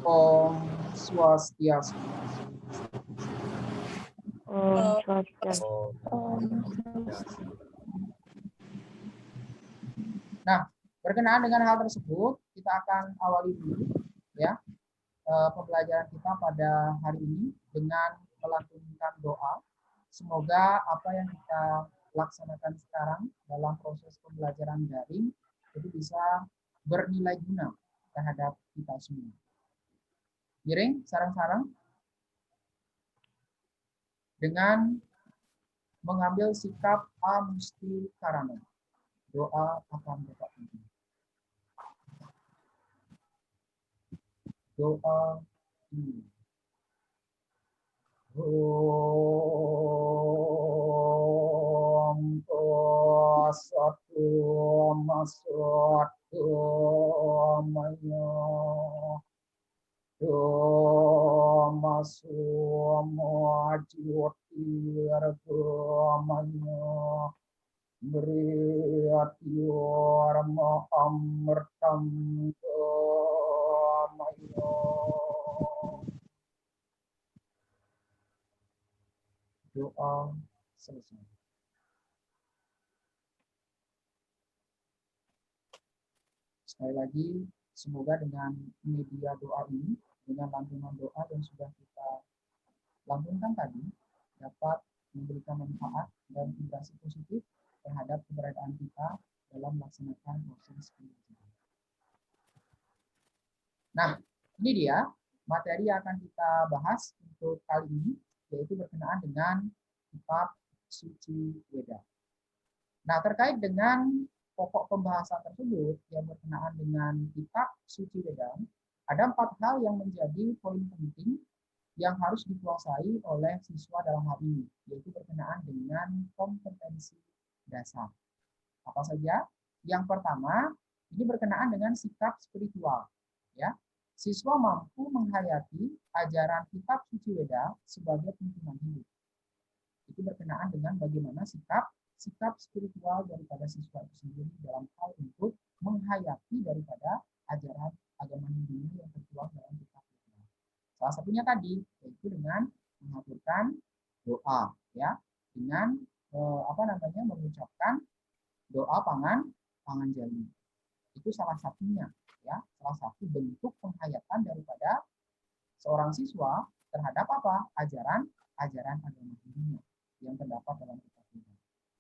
Om Swastiastu. Om Swastiastu. Nah, berkenaan dengan hal tersebut, kita akan awali dulu ya pembelajaran kita pada hari ini dengan melantunkan doa. Semoga apa yang kita laksanakan sekarang dalam proses pembelajaran daring itu bisa bernilai guna terhadap kita semua. Giring, sarang-sarang dengan mengambil sikap amusti karana. Doa akan dapat pimpin. Doa ini. Om Satu Masatu Maya Masuma Jutir Maya Beriatior Amrtam Maya. Doa selesai. Sekali lagi, semoga dengan media doa ini, dengan lantunan doa yang sudah kita lantunkan tadi, dapat memberikan manfaat dan vibrasi positif terhadap keberadaan kita dalam melaksanakan proses pembelajaran. Nah, ini dia materi yang akan kita bahas untuk kali ini, yaitu berkenaan dengan kitab suci Weda. Nah, terkait dengan pokok pembahasan tersebut yang berkenaan dengan kitab suci Weda, ada 4 hal yang menjadi poin penting yang harus dikuasai oleh siswa dalam hal ini, yaitu berkenaan dengan kompetensi dasar. Apa saja? Yang pertama, ini berkenaan dengan sikap spiritual. Ya, siswa mampu menghayati ajaran kitab suci Weda sebagai tuntunan hidup. Itu berkenaan dengan bagaimana sikap spiritual daripada siswa itu sendiri dalam hal untuk menghayati daripada ajaran agama Hindu yang tertuang dalam kitab Weda. Salah satunya tadi yaitu dengan mengaturkan doa, ya, dengan mengucapkan doa pangan jali. Itu salah satunya, ya, salah satu bentuk penghayatan daripada seorang siswa terhadap apa? Ajaran agama Hindu yang terdapat dalam kitab Weda.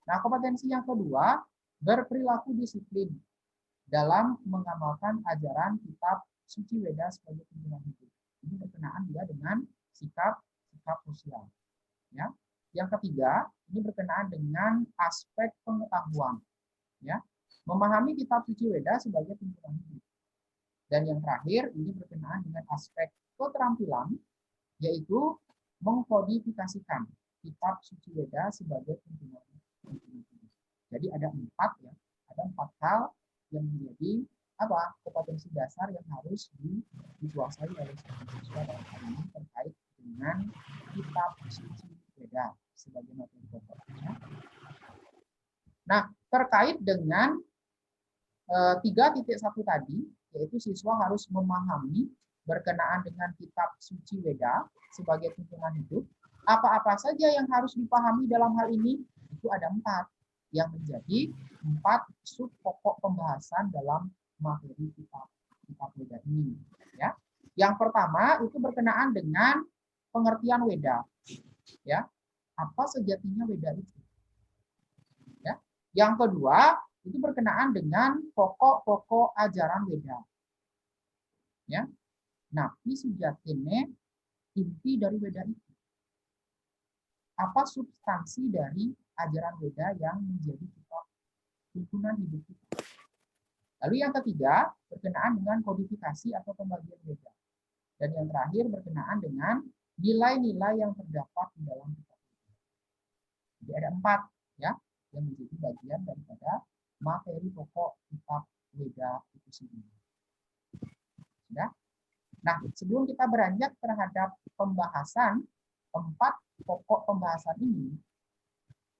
Nah, kompetensi yang kedua, berperilaku disiplin dalam mengamalkan ajaran kitab suci Weda sebagai tuntunan hidup. Ini berkenaan dia dengan sikap sosial. Ya. Yang ketiga, ini berkenaan dengan aspek pengetahuan. Ya. Memahami kitab suci Weda sebagai tuntunan hidup. Dan yang terakhir, ini berkenaan dengan aspek keterampilan, yaitu mengkodifikasikan kitab suci Weda sebagai tuntunan hidup. Jadi ada 4 ya, ada 4 hal yang menjadi kompetensi dasar yang harus dikuasai oleh seorang siswa dalam hal ini terkait dengan kitab suci Weda sebagai materi pokoknya. Nah, terkait dengan 3.1 tadi, yaitu siswa harus memahami berkenaan dengan kitab suci Weda sebagai tuntunan hidup. Apa-apa saja yang harus dipahami dalam hal ini? Itu ada 4 yang menjadi 4 sub pokok pembahasan dalam materi kitab Weda ini. Ya, yang pertama itu berkenaan dengan pengertian Weda. Ya, apa sejatinya Weda itu? Ya, yang kedua itu berkenaan dengan pokok-pokok ajaran Weda. Ya, napi sujatine inti dari Weda itu. Apa substansi dari ajaran Weda yang menjadi kitab tuntunan hidup kita? Lalu yang ketiga berkenaan dengan kodifikasi atau pembagian Weda. Dan yang terakhir berkenaan dengan nilai-nilai yang terdapat di dalam kitab Weda. Jadi ada 4 ya yang menjadi bagian daripada materi pokok kitab Weda itu sendiri. Sudah? Nah, sebelum kita beranjak terhadap pembahasan 4 pokok pembahasan ini,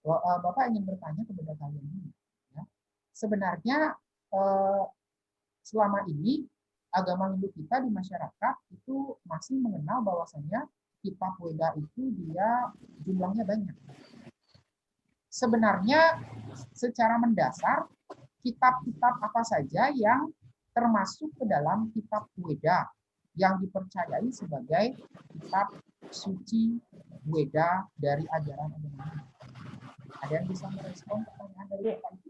Bapak ingin bertanya kepada kalian ini. Ya. Sebenarnya selama ini agama Hindu kita di masyarakat itu masih mengenal bahwasanya kitab Weda itu dia jumlahnya banyak. Sebenarnya secara mendasar kitab-kitab apa saja yang termasuk ke dalam kitab Weda yang dipercayai sebagai kitab suci Weda dari ajaran agama Hindu. Ada yang bisa merespon pertanyaan dari Bapak itu?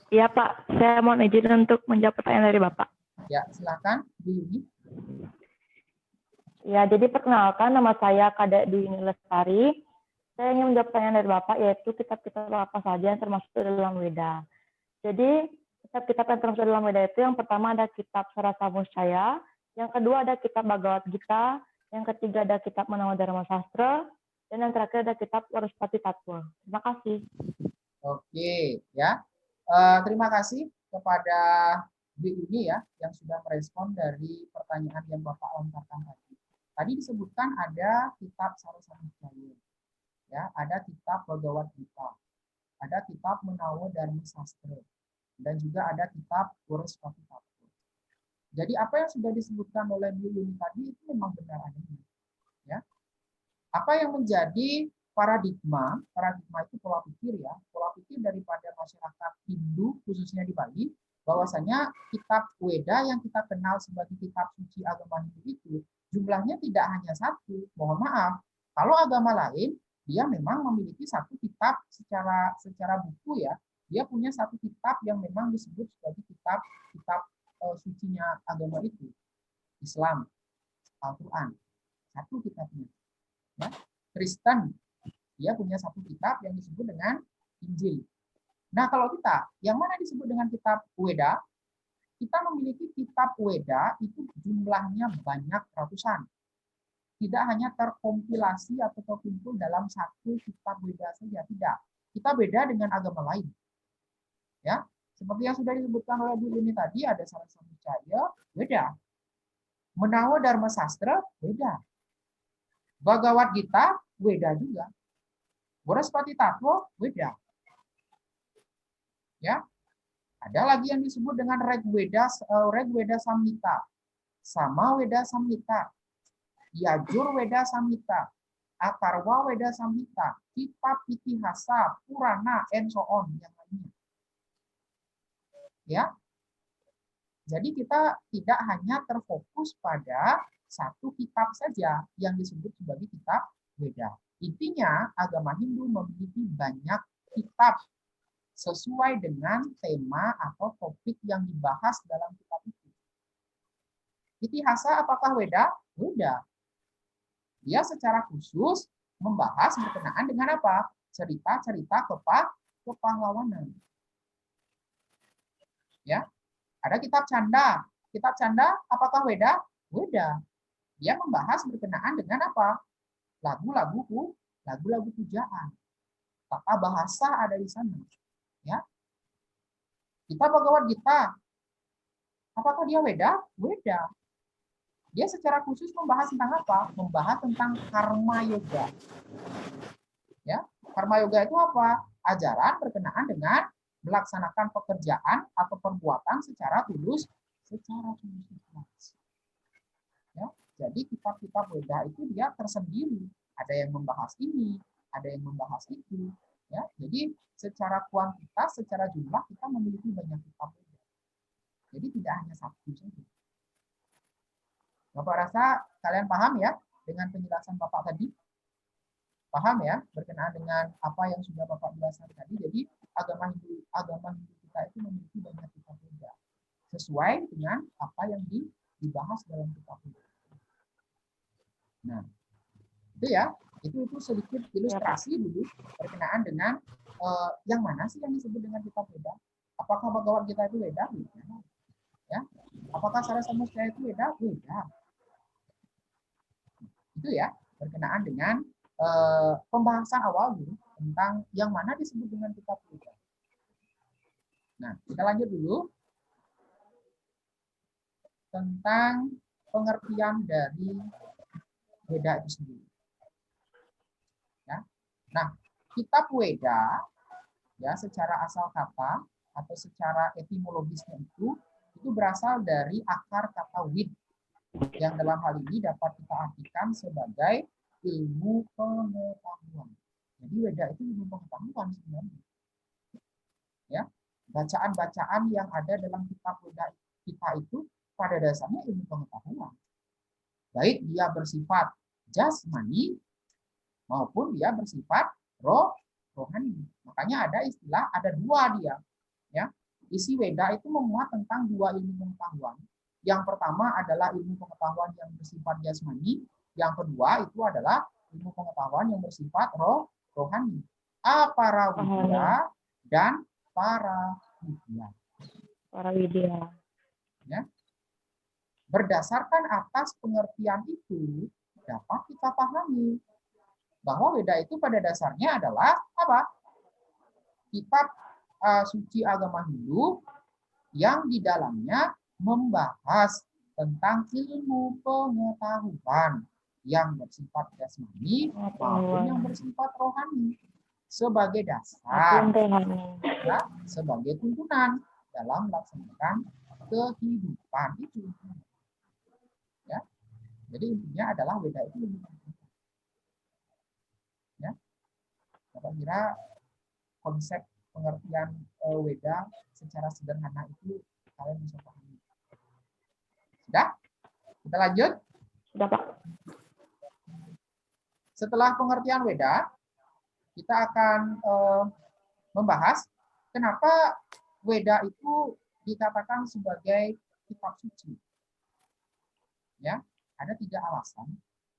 Iya Pak, saya mohon izin untuk menjawab pertanyaan dari Bapak. Ya, silakan Bu Yuni. Ya, jadi perkenalkan nama saya Kadek Dwi Lestari. Saya ingin menjawab pertanyaan dari Bapak, yaitu kitab-kitab apa saja yang termasuk dalam Weda. Jadi, kitab-kitab yang termasuk dalam Weda itu yang pertama ada kitab Sarasa Muscaya, yang kedua ada kitab Bhagavad Gita, yang ketiga ada kitab Manawa Dharma Sastra, dan yang terakhir ada kitab Waruspati Tattva. Terima kasih. Oke, ya. Terima kasih kepada Bu Yuni ya yang sudah merespon dari pertanyaan yang Bapak lontarkan tadi. Tadi disebutkan ada kitab Sarasa Muscaya, ya, ada kitab Bhagavad Gita, ada kitab Manawa Dharma Sastra, dan juga ada kitab Waruspati Tattva. Jadi apa yang sudah disebutkan oleh Bu Yuni tadi itu memang benar adanya, ya. Apa yang menjadi paradigma itu pola pikir ya, pola pikir daripada masyarakat Hindu khususnya di Bali, bahwasanya kitab Weda yang kita kenal sebagai kitab suci agama Hindu itu jumlahnya tidak hanya satu. Mohon maaf, kalau agama lain dia memang memiliki satu kitab secara buku ya, dia punya satu kitab yang memang disebut sebagai kitab sucinya agama itu. Islam, Al-Quran, satu kitabnya. Ya. Kristen, dia punya satu kitab yang disebut dengan Injil. Nah, kalau kita, yang mana disebut dengan kitab Weda, kita memiliki kitab Weda itu jumlahnya banyak ratusan. Tidak hanya terkompilasi atau terkumpul dalam satu kitab Weda saja, tidak. Kita beda dengan agama lain. Ya, seperti yang sudah disebutkan oleh Bu Lini tadi, ada Sarasa Muscaya, Weda. Manawa Dharma Sastra, Weda. Bhagavad Gita, Weda juga. Waruspati Tattva, Weda. Ya, ada lagi yang disebut dengan Rigveda Samhita, Samaweda Samhita, Yajur Weda Samhita, Atharva Weda Samhita, kitab Itihasa, Purana, and so on yang lainnya. Ya, jadi kita tidak hanya terfokus pada satu kitab saja yang disebut sebagai kitab Weda. Intinya, agama Hindu memiliki banyak kitab sesuai dengan tema atau topik yang dibahas dalam kitab itu. Itihasa apakah Weda? Weda. Dia secara khusus membahas berkenaan dengan apa? Cerita-cerita kepahlawanan. Ya, ada kitab Canda. Kitab Canda apakah Weda? Weda. Dia membahas berkenaan dengan apa? Lagu-lagu pujaan. Tata bahasa ada di sana. Ya. Kitab Bhagavad Gita. Apakah dia Weda? Weda. Dia secara khusus membahas tentang apa? Membahas tentang karma yoga. Ya, karma yoga itu apa? Ajaran berkenaan dengan melaksanakan pekerjaan atau perbuatan secara tulus ikhlas. Ya, jadi kitab-kitab Weda itu dia tersendiri. Ada yang membahas ini, ada yang membahas itu. Ya, jadi secara kuantitas, secara jumlah kita memiliki banyak kitab Weda. Jadi tidak hanya satu saja. Bapak rasa kalian paham ya dengan penjelasan Bapak tadi? Paham ya berkenaan dengan apa yang sudah Bapak jelaskan tadi. Jadi agama Hindu kita itu memiliki banyak kitab Weda sesuai dengan apa yang dibahas dalam kitab Weda. Nah, itu ya, itu sedikit ilustrasi dulu berkenaan dengan yang mana sih yang disebut dengan kitab Weda. Apakah Bhagavad Gita itu Weda? Weda. Ya. Apakah Sarasa Muscaya itu Weda? Weda. Itu ya, berkenaan dengan pembahasan awal dulu tentang yang mana disebut dengan kitab Weda. Nah, kita lanjut dulu tentang pengertian dari Weda itu sendiri. Ya. Nah, kitab Weda ya secara asal kata atau secara etimologisnya itu berasal dari akar kata wid, yang dalam hal ini dapat kita artikan sebagai ilmu pengetahuan. Jadi Weda itu ilmu pengetahuan sebenarnya. Ya, bacaan-bacaan yang ada dalam kitab Weda kita itu pada dasarnya ilmu pengetahuan. Baik dia bersifat jasmani maupun dia bersifat rohani. Makanya ada istilah, ada dua dia. Ya, isi Weda itu memuat tentang dua ilmu pengetahuan. Yang pertama adalah ilmu pengetahuan yang bersifat jasmani, yang kedua itu adalah ilmu pengetahuan yang bersifat rohani. Apara widya dan para widya. Para widya. Ya. Berdasarkan atas pengertian itu dapat kita pahami bahwa Weda itu pada dasarnya adalah apa? Kitab suci agama Hindu yang di dalamnya membahas tentang ilmu pengetahuan yang bersifat jasmani maupun yang bersifat rohani sebagai dasar, ya, sebagai tuntunan dalam melaksanakan kehidupan itu. Ya, jadi intinya adalah Weda itu ilmu pengetahuan. Ya, Bapak kira konsep pengertian Weda secara sederhana itu kalian bisa pahami. Sudah? Kita lanjut? Sudah, Pak. Setelah pengertian Weda, kita akan membahas kenapa Weda itu dikatakan sebagai kitab suci. Ya, ada 3 alasan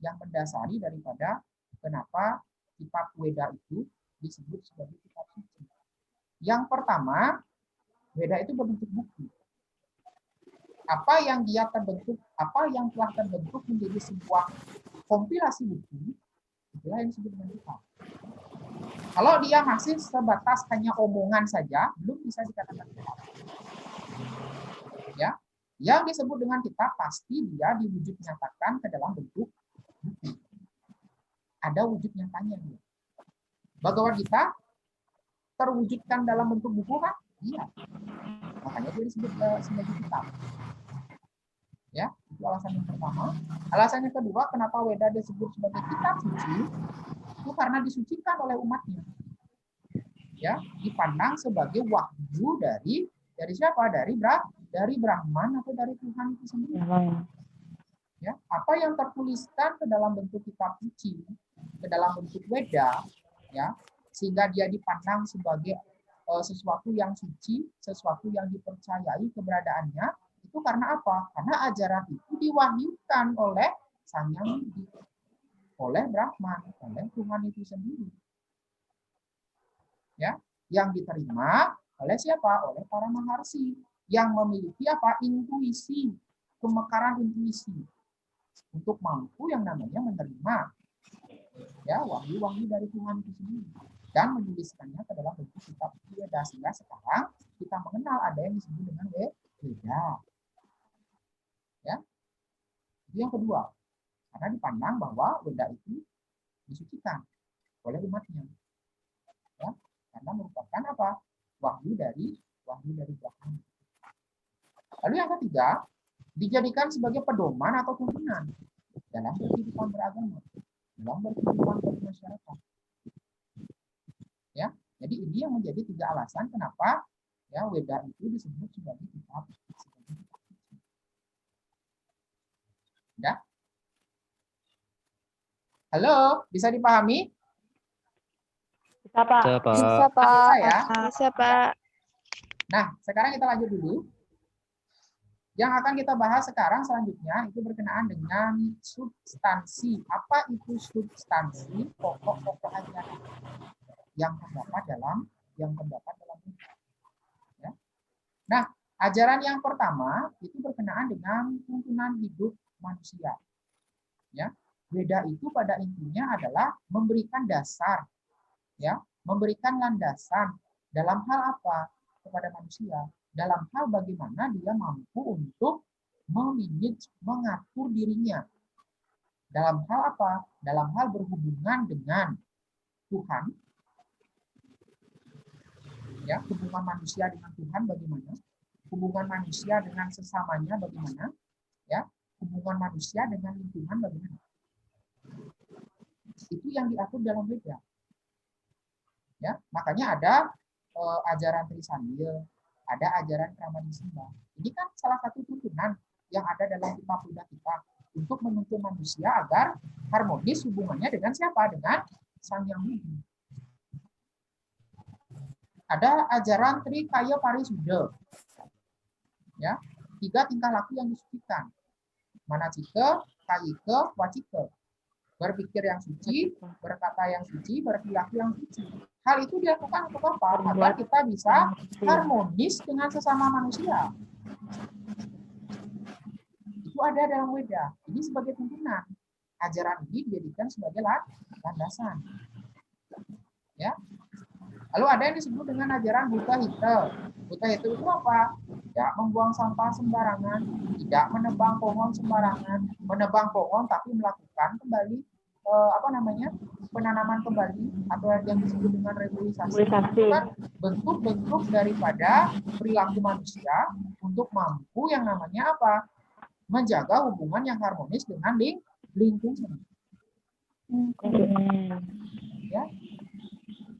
yang mendasari daripada kenapa kitab Weda itu disebut sebagai kitab suci. Yang pertama, Weda itu berbentuk buku. Apa yang dia terbentuk, apa yang telah terbentuk menjadi sebuah kompilasi buku, itulah yang disebut dengan kitab. Kalau dia masih sebatas hanya omongan saja, belum bisa dikatakan kitab. Ya, yang disebut dengan kitab pasti dia diwujud nyatakan ke dalam bentuk buku. Ada wujud nyatanya dia. Bhagavad Gita terwujudkan dalam bentuk buku kan? Iya. Makanya dia disebut sebagai kitab. Ya, itu alasan yang pertama. Alasan yang kedua, kenapa Weda disebut sebagai kitab suci? Itu karena disucikan oleh umatnya. Ya, dipandang sebagai wahyu dari siapa? Dari Brahman atau dari Tuhan itu sendiri. Ya, apa yang tertuliskan ke dalam bentuk kitab suci, ke dalam bentuk Weda, ya, sehingga dia dipandang sebagai sesuatu yang suci, sesuatu yang dipercayai keberadaannya, itu karena apa? Karena ajaran itu diwahyukan oleh Sang Yang Widi, oleh Brahman, oleh Tuhan itu sendiri. Ya, yang diterima oleh siapa? Oleh para maharsi yang memiliki apa? Intuisi, kemekaran intuisi untuk mampu yang namanya menerima ya wahyu-wahyu dari Tuhan itu sendiri dan menuliskannya ke dalam bentuk kitab Weda, sehingga sekarang kita mengenal ada yang disebut dengan Weda. Ya, itu yang kedua, karena dipandang bahwa Weda itu disucikan oleh umatnya, ya, karena merupakan apa? Wahyu dari Brahman. Lalu yang ketiga, dijadikan sebagai pedoman atau tuntunan dalam kehidupan beragama, dalam berkehidupan bermasyarakat. Ya, jadi ini yang menjadi 3 alasan kenapa ya Weda itu disebut sebagai kitab suci. Ya. Halo, bisa dipahami? Bisa, Pak. Bisa, Pak. Bisa ya? Bisa, Pak. Nah, sekarang kita lanjut dulu. Yang akan kita bahas sekarang selanjutnya itu berkenaan dengan substansi. Apa itu substansi pokok-pokok ajaran yang terdapat dalam ya. Nah, ajaran yang pertama itu berkenaan dengan tuntunan hidup manusia. Ya, Weda itu pada intinya adalah memberikan dasar, ya, memberikan landasan dalam hal apa kepada manusia, dalam hal bagaimana dia mampu untuk memanage, mengatur dirinya. Dalam hal apa? Dalam hal berhubungan dengan Tuhan. Ya, hubungan manusia dengan Tuhan bagaimana? hubungan manusia dengan sesamanya bagaimana, ya, hubungan manusia dengan lingkungan bagaimana. Itu yang diatur dalam Weda. Ya, makanya ada ajaran Trisambil, ada ajaran Kramadisembah. Ini kan salah satu tuntunan yang ada dalam kitab Weda kita untuk menuntun manusia agar harmonis hubungannya dengan siapa? Dengan Sang Yang Widi. Ada ajaran Trikaya Parisuda. Ya, 3 tingkah laku yang disucikan. Manacika, kayika, wacika. Berpikir yang suci, berkata yang suci, berperilaku yang suci. Hal itu dilakukan untuk apa? Agar kita bisa harmonis dengan sesama manusia. Itu ada dalam Weda. Ini sebagai tuntunan. Ajaran ini dijadikan sebagai landasan. Ya. Lalu ada yang disebut dengan ajaran Buta Hita. Buta Hita itu apa? Tidak membuang sampah sembarangan, tidak menebang pohon sembarangan, menebang pohon tapi melakukan kembali penanaman kembali atau yang disebut dengan reboisasi. Itu kan bentuk-bentuk daripada perilaku manusia untuk mampu yang namanya apa? Menjaga hubungan yang harmonis dengan lingkungan. Ya.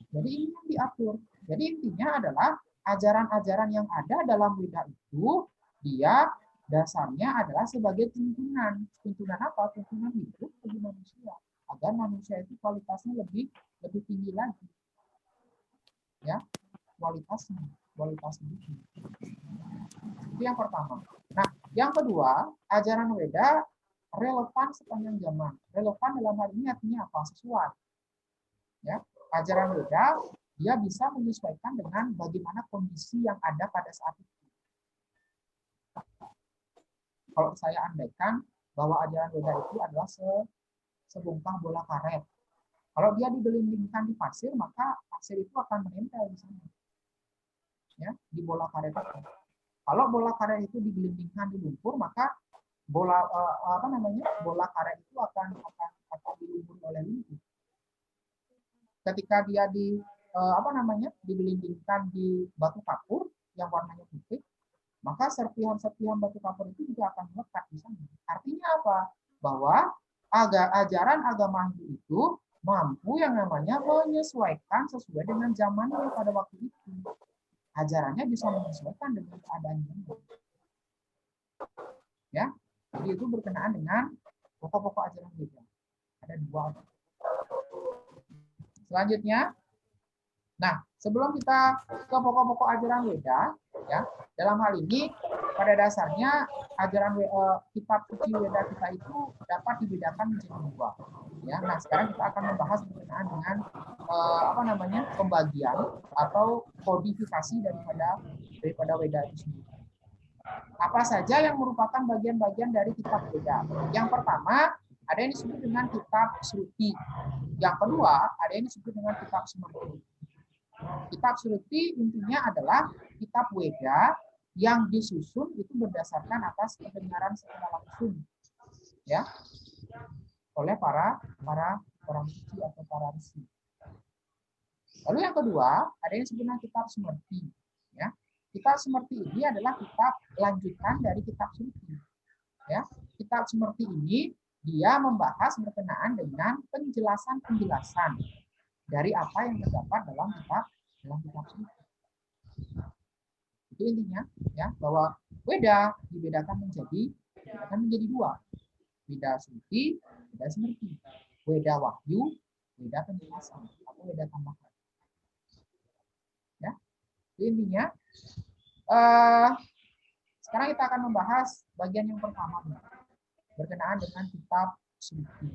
Jadi ini yang diatur. Jadi intinya adalah ajaran-ajaran yang ada dalam Weda itu dia dasarnya adalah sebagai tuntunan. Tuntunan apa? Tuntunan hidup bagi manusia agar manusia itu kualitasnya lebih tinggi lagi. Ya, kualitas hidupnya. Itu yang pertama. Nah, yang kedua, ajaran Weda relevan sepanjang zaman. Relevan dalam hal ini artinya apa? Sesuai. Ya, ajaran Weda dia bisa menyesuaikan dengan bagaimana kondisi yang ada pada saat itu. Kalau saya andaikan bahwa ajaran Weda itu adalah sebongkah bola karet. Kalau dia digelindingkan di pasir, maka pasir itu akan menempel di sana. Ya, di bola karet itu. Kalau bola karet itu digelindingkan di lumpur, maka bola karet itu akan dilumuri oleh lumpur. Ketika dia digelindingkan di batu kapur yang warnanya putih, maka serpihan-serpihan batu kapur itu juga akan melekat di sana. Artinya apa? Bahwa ajaran agama Hindu itu mampu yang namanya menyesuaikan sesuai dengan zamannya pada waktu itu. Ajarannya bisa menyesuaikan dengan keadaan zaman. Ya, jadi itu berkenaan dengan pokok-pokok ajaran Weda. Ada 2. Selanjutnya, nah sebelum kita ke pokok-pokok ajaran Weda, ya dalam hal ini pada dasarnya ajaran kitab suci Weda kita itu dapat dibedakan menjadi 2. Ya, nah sekarang kita akan membahas berkenaan dengan pembagian atau kodifikasi daripada Weda itu sendiri. Apa saja yang merupakan bagian-bagian dari kitab Weda? Yang pertama ada yang disebut dengan kitab Sruti. Yang kedua, ada yang disebut dengan kitab Smriti. Kitab Sruti intinya adalah kitab Weda yang disusun itu berdasarkan atas kebenaran secara langsung, ya, oleh para orang suci atau para risi. Lalu yang kedua, ada yang disebut dengan kitab Smriti. Ya, kitab Smriti ini adalah kitab lanjutan dari kitab Sruti. Ya, kitab Smriti ini dia membahas berkenaan dengan penjelasan dari apa yang terdapat dalam kitab Sruti. Itu intinya, ya, bahwa Weda dibedakan menjadi 2. Weda Sruti, Weda Smriti. Weda Wahyu, Weda penjelasan atau Weda tambahan. Ya, itu intinya. Sekarang kita akan membahas bagian yang pertama berkenaan dengan kitab Sruti.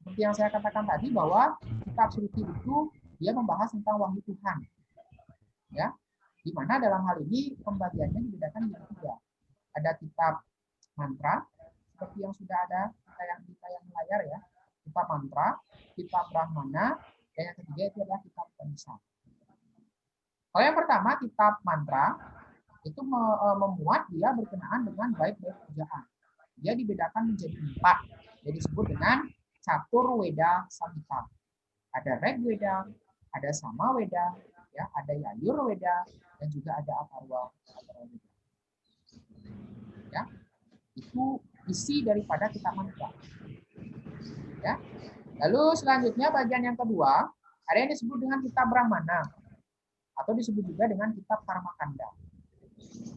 Seperti yang saya katakan tadi bahwa kitab Sruti itu dia membahas tentang wahyu Tuhan. Ya. Di mana dalam hal ini pembagiannya dibedakan menjadi 3. Ada kitab mantra seperti yang sudah ada di tayang layar ya. Kitab mantra, kitab Brahmana, dan yang ketiga itu adalah kitab Upanishad. Kalau yang pertama kitab mantra itu memuat dia berkenaan dengan bait-bait pujaan. Dia dibedakan menjadi 4. Jadi disebut dengan Catur Weda Samhita. Ada Rig Weda, ada Sama Weda, ya, ada Yajur Weda, dan juga ada Atharwa Weda. Ya, itu isi daripada kitab mantra. Ya. Lalu selanjutnya bagian yang kedua, ada yang disebut dengan kitab Brahmana atau disebut juga dengan kitab Karmakanda.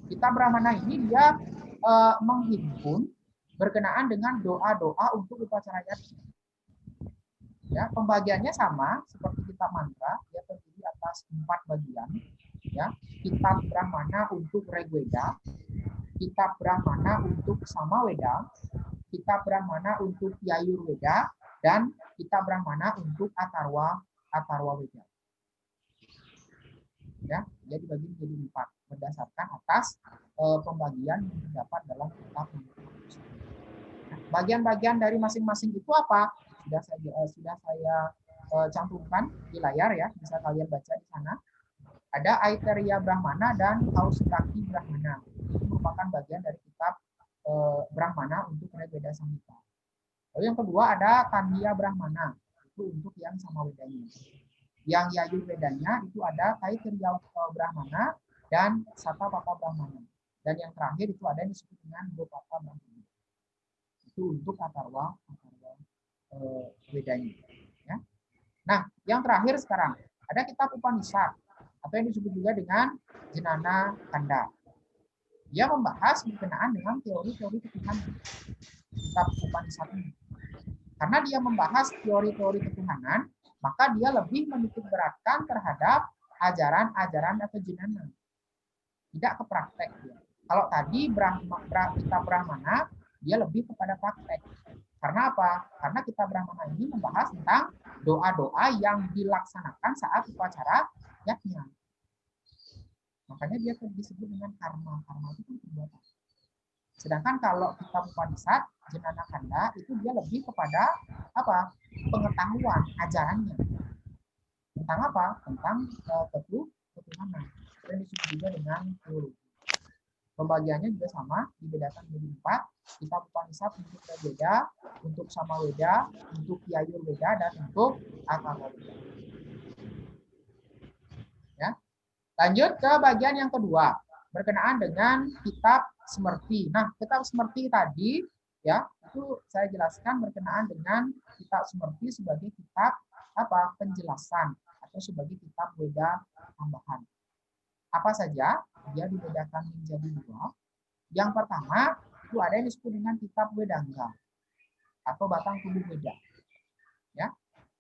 Kitab Brahmana ini dia menghimpun berkenaan dengan doa-doa untuk upacara yajna. Ya, pembagiannya sama seperti kitab mantra, dia terdiri atas 4 bagian. Ya, kitab Brahmana untuk Rigveda, kitab Brahmana untuk Samaveda, kitab Brahmana untuk Yajurveda, dan kitab Brahmana untuk Atharva Veda. Ya, dia dibagi menjadi 4 berdasarkan atas pembagian yang terdapat dalam kitab mantra. Bagian-bagian dari masing-masing itu apa? Sudah saya cantumkan di layar ya, bisa kalian baca di sana. Ada Aitareya Brahmana dan Kaushitaki Brahmana. Itu merupakan bagian dari kitab Brahmana untuk Rigveda Samhita. Lalu yang kedua ada Tandya Brahmana, itu untuk yang Samavedanya. Yang Yajurvedanya itu ada Taittiriya Brahmana dan Satapatha Brahmana. Dan yang terakhir itu ada yang disebut dengan Dvapatha Brahmana. Itu untuk Atharva Vedanya. Ya. Nah, yang terakhir sekarang ada kitab Upanishad atau yang disebut juga dengan Jnana Kanda. Dia membahas berkenaan dengan teori-teori ketuhanan. Kitab Upanishad ini. Karena dia membahas teori-teori ketuhanan, maka dia lebih menitik beratkan terhadap ajaran-ajaran atau jnana. Tidak ke praktek. Kalau tadi kitab Brahmana, dia lebih kepada praktek. Karena apa? Karena kitab Brahmana ini membahas tentang doa-doa yang dilaksanakan saat upacara yajna. Makanya dia disebut dengan karma. Karma itu perbuatan. Sedangkan kalau kitab Upanishad, Jnana Kanda, itu dia lebih kepada apa? Pengetahuan, ajarannya. Tentang apa? Tentang ketuhanan. Dan disebut juga dengan teologi. Pembagiannya juga sama, dibedakan menjadi 4. Kitab Upanishad untuk Rigveda, untuk Samaveda, untuk Yajurveda, dan untuk Atharva Veda. Ya. Lanjut ke bagian yang kedua, berkenaan dengan kitab Smrti. Nah, kitab Smrti tadi, ya, itu saya jelaskan berkenaan dengan kitab Smrti sebagai kitab apa? Penjelasan atau sebagai kitab Veda tambahan. Apa saja? Dia dibedakan menjadi 2. Yang pertama, itu ada yang disebut dengan kitab Vedanga atau batang tubuh Veda. Ya.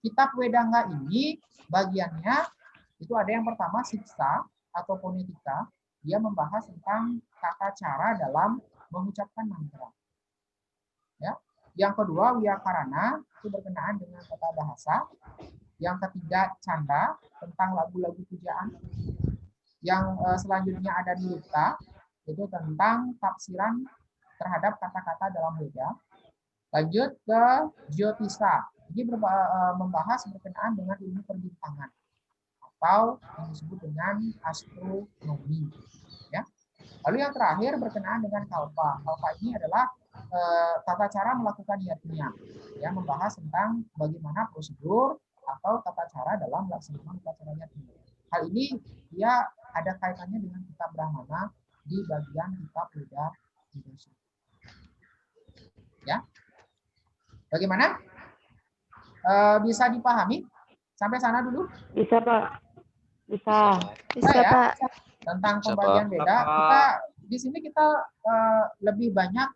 Kitab Vedanga ini bagiannya itu ada yang pertama siksa atau fonetika. Dia membahas tentang tata cara dalam mengucapkan mantra. Ya. Yang kedua Wyakarana, itu berkenaan dengan tata bahasa. Yang ketiga Canda, tentang lagu-lagu pujaan. Yang selanjutnya ada Nirukta, itu tentang tafsiran terhadap kata-kata dalam Veda. Lanjut ke Jyotisa. Ini membahas berkenaan dengan ilmu perbintangan atau yang disebut dengan astronomi. Ya. Lalu yang terakhir berkenaan dengan Kalpa. Kalpa ini adalah tata cara melakukan yajna. Ya, membahas tentang bagaimana prosedur atau tata cara dalam melaksanakan upacara yajna. Hal ini dia ada kaitannya dengan kitab Brahmana di bagian kitab Veda. Ya, bagaimana? Bisa dipahami? Sampai sana dulu? Bisa, Pak. Bisa. Bisa, ya? Pak. Tentang Bisa, pembagian Pak. Veda, kita di sini kita lebih banyak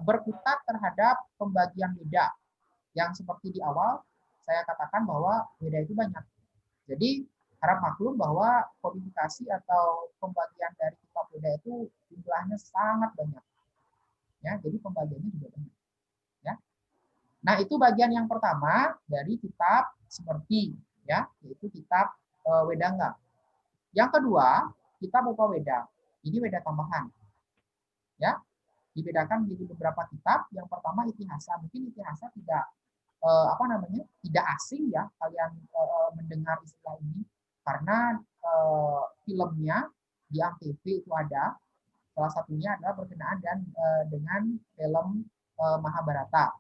berkutat terhadap pembagian Veda yang seperti di awal saya katakan bahwa Veda itu banyak. Jadi harap maklum bahwa kodifikasi atau pembagian dari kitab Veda itu jumlahnya sangat banyak. Ya, jadi pembagiannya juga banyak. Ya. Nah, itu bagian yang pertama dari kitab Smrti, ya, yaitu kitab Vedanga. Yang kedua, kitab Upaveda. Ini Veda tambahan. Ya. Dibedakan menjadi beberapa kitab. Yang pertama Itihasa. Mungkin Itihasa tidak tidak asing ya kalian mendengar istilah ini karena filmnya di Antv itu ada. Salah satunya adalah berkenaan dengan film Mahabharata.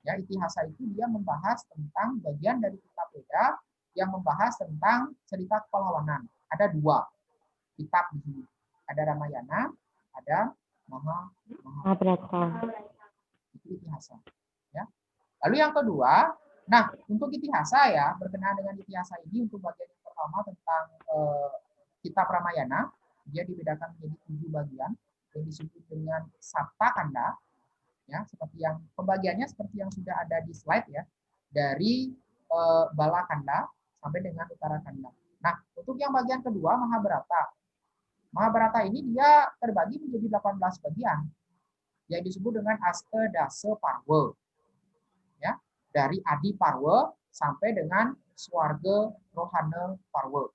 Ya, Itihasa itu dia membahas tentang bagian dari kitab Veda yang membahas tentang cerita kepahlawanan. Ada 2 kitab di sini. Ada Ramayana ada Maha Mahabharata. Itu itihasa. Ya. Lalu yang kedua, nah untuk itihasa ya, berkenaan dengan itihasa ini untuk bagian yang pertama tentang kitab Ramayana, dia dibedakan menjadi 7 bagian yang disebut dengan Sapta Kanda, ya, seperti yang pembagiannya seperti yang sudah ada di slide ya, dari Bala Kanda sampai dengan Utara Kanda. Nah, untuk yang bagian kedua Mahabharata. Mahabharata ini dia terbagi menjadi 18 bagian yang disebut dengan Astadasa Parwa. Ya, dari Adi Parwa sampai dengan Swarga Rohana Parwa.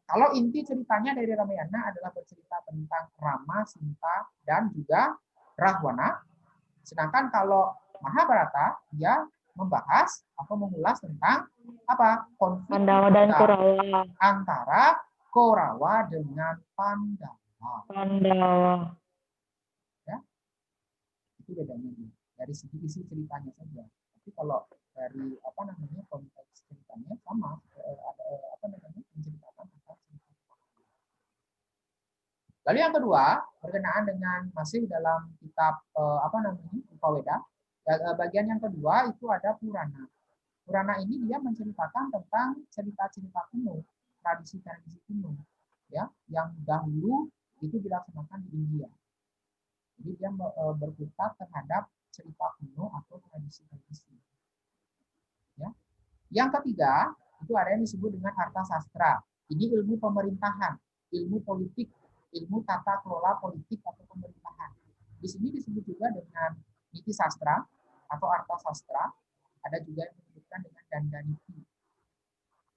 Kalau inti ceritanya dari Ramayana adalah bercerita tentang Rama, Sinta, dan juga Rahwana. Sedangkan kalau Mahabharata dia membahas atau mengulas tentang apa? Konflik Pandawa dan Kurawa. antara Korawa dengan Pandawa. Ya, itu bedanya dari segi isi ceritanya saja. Tapi kalau dari apa namanya konteks ceritanya sama, apa namanya menceritakan tentang cerita. Lalu yang kedua berkenaan dengan masih dalam kitab apa namanya Upaweda, bagian yang kedua itu ada Purana. Purana ini dia menceritakan tentang cerita-cerita kuno, tradisi-tradisi kuno, ya, yang dahulu itu dilaksanakan di India. Jadi dia berkutat terhadap cerita kuno atau tradisi-tradisi. Ya. Yang ketiga itu ada yang disebut dengan Arta Sastra. Ini ilmu pemerintahan, ilmu politik, ilmu tata kelola politik atau pemerintahan. Di sini disebut juga dengan Niti Sastra atau Arta Sastra. Ada juga yang disebutkan dengan Dandaniti.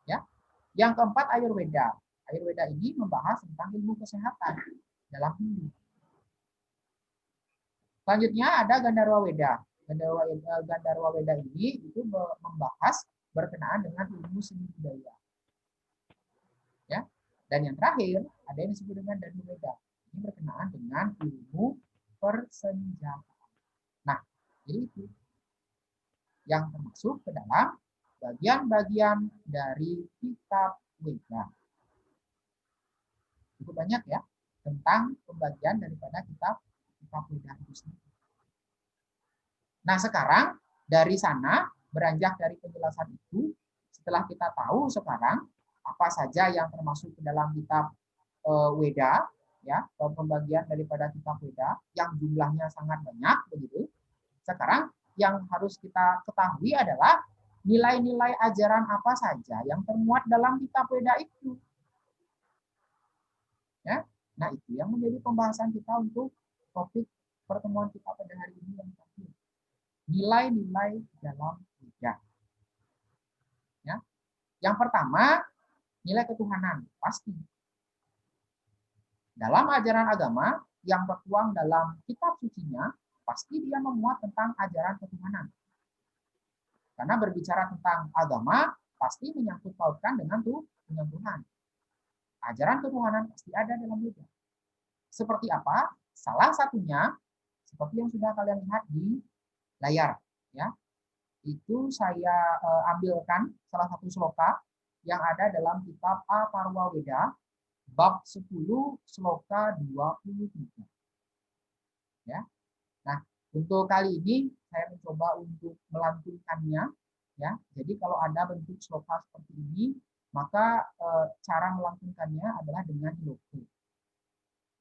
Ya. Yang keempat Ayurveda. Ayurveda ini membahas tentang ilmu kesehatan dalam Hindu. Selanjutnya ada Gandharwa Weda. Gandharwa Weda ini itu membahas berkenaan dengan ilmu seni budaya. Ya. Dan yang terakhir ada yang disebut dengan Danu Weda. Ini berkenaan dengan ilmu persenjataan. Nah, jadi itu yang termasuk ke dalam bagian-bagian dari kitab Weda. Cukup banyak ya tentang pembagian daripada kitab Weda itu sendiri. Nah, sekarang dari sana beranjak dari penjelasan itu, setelah kita tahu sekarang apa saja yang termasuk ke dalam kitab Weda, ya, pembagian daripada kitab Weda yang jumlahnya sangat banyak begitu. Sekarang yang harus kita ketahui adalah nilai-nilai ajaran apa saja yang termuat dalam kitab Weda itu. Ya. Nah, itu yang menjadi pembahasan kita untuk topik pertemuan kita pada hari ini yang terakhir. Nilai-nilai dalam Weda. Ya. Yang pertama, nilai ketuhanan, pasti. Dalam ajaran agama yang tertuang dalam kitab sucinya, pasti dia memuat tentang ajaran ketuhanan. Karena berbicara tentang agama, pasti menyangkut pautkan dengan Tuhan. Ajaran ketuhanan pasti ada dalam Weda. Seperti apa? Salah satunya, seperti yang sudah kalian lihat di layar, ya. Itu saya ambilkan salah satu sloka yang ada dalam kitab Atharwa Weda, bab 10, sloka 23. Ya. Nah, untuk kali ini saya mencoba untuk melantunkannya, ya. Jadi kalau ada bentuk sloka seperti ini, maka cara melantunkannya adalah dengan logo.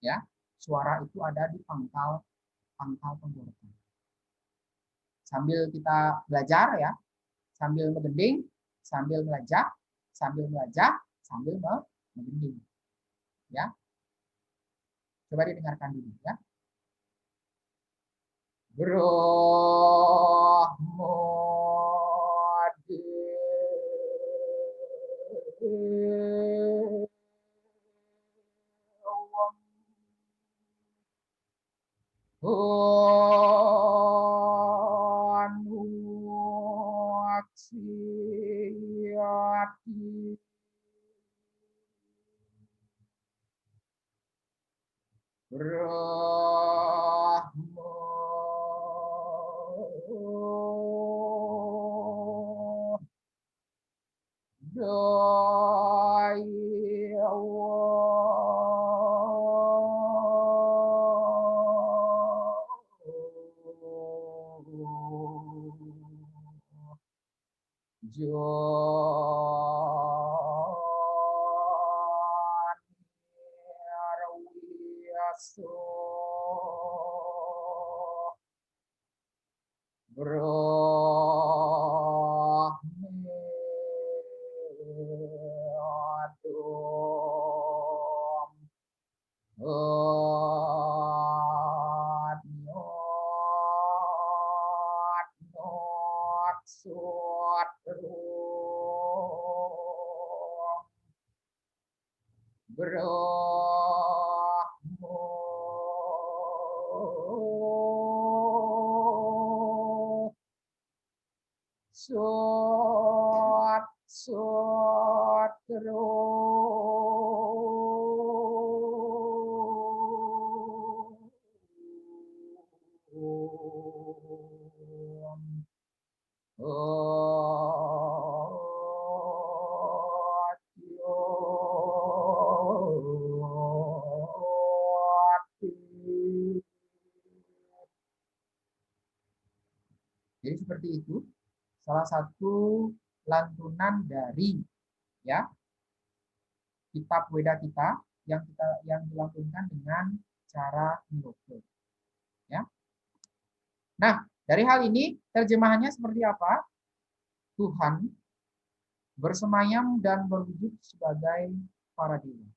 Ya. Suara itu ada di pangkal tenggorokan. Sambil kita belajar ya, sambil menggending, sambil melajak, sambil menggending. Ya. Coba didengarkan dulu ya. Jonirwiaso Brahmeadom Sot Sotro Jadi seperti itu, salah satu lantunan dari ya kitab Weda kita yang dilantunkan dengan cara niroga. Ya. Nah, dari hal ini terjemahannya seperti apa? Tuhan bersemayam dan berwujud sebagai para dewa.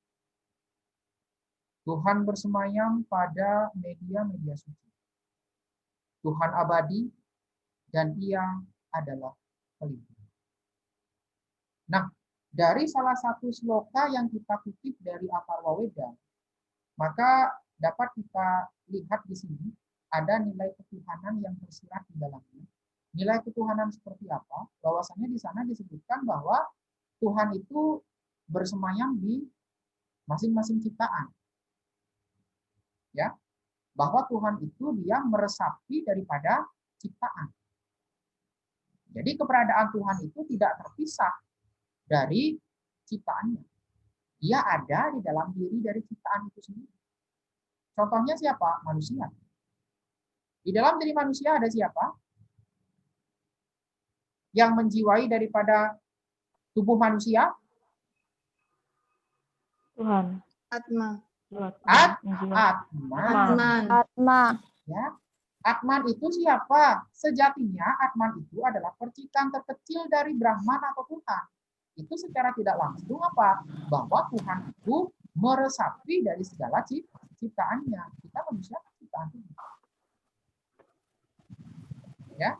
Tuhan bersemayam pada media-media suci. Tuhan abadi dan ia adalah pelindung. Nah, dari salah satu sloka yang kita kutip dari Atharwa Weda, maka dapat kita lihat di sini ada nilai ketuhanan yang tersirat di dalamnya. Nilai ketuhanan seperti apa? Bahwasanya di sana disebutkan bahwa Tuhan itu bersemayam di masing-masing ciptaan. Ya, bahwa Tuhan itu dia meresapi daripada ciptaan. Jadi keberadaan Tuhan itu tidak terpisah dari ciptaannya. Dia ada di dalam diri dari ciptaan itu sendiri. Contohnya siapa? Manusia. Di dalam diri manusia ada siapa? Yang menjiwai daripada tubuh manusia? Tuhan. Atma. Atma. Ya. Atman itu siapa? Sejatinya Atman itu adalah percikan terkecil dari Brahman atau Tuhan. Itu secara tidak langsung apa? Bahwa Tuhan itu meresapi dari segala ciptaannya. Kita manusia ciptaan Tuhan. Ya.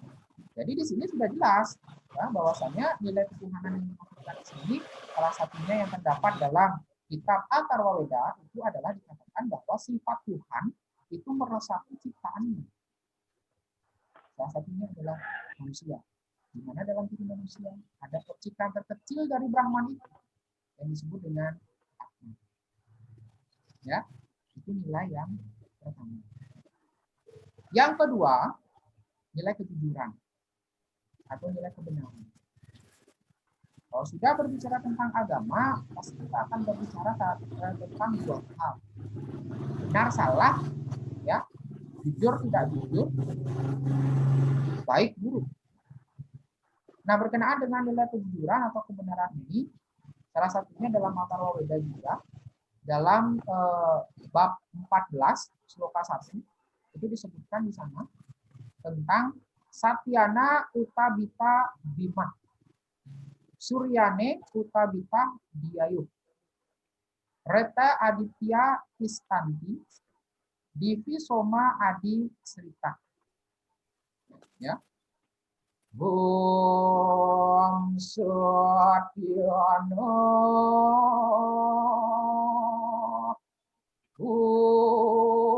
Jadi di sini sudah jelas ya, bahwasanya nilai ketuhanan yang dimaksudkan di sini salah satunya yang terdapat dalam kitab Atharwa Weda itu adalah dikatakan bahwa sifat Tuhan itu meresapi ciptaannya. Salah satunya adalah manusia. Di mana dalam diri manusia ada percikan terkecil dari Brahman itu yang disebut dengan Atma. Ya, itu nilai yang pertama. Yang kedua, nilai kejujuran atau nilai kebenaran. Kalau sudah berbicara tentang agama, pasti kita akan berbicara tentang dua hal. Benar salah, ya, jujur tidak jujur, baik buruk. Nah, berkenaan dengan nilai kejujuran atau kebenaran ini, salah satunya dalam Atharwa Weda juga, dalam bab 14, sloka 1, itu disebutkan di sana tentang Satyana Utabita Bima, Suryane Utabita Diayuh, Reta Aditya Istanti, Divi Soma Adi Srita. Ya. Om Satyana Utabita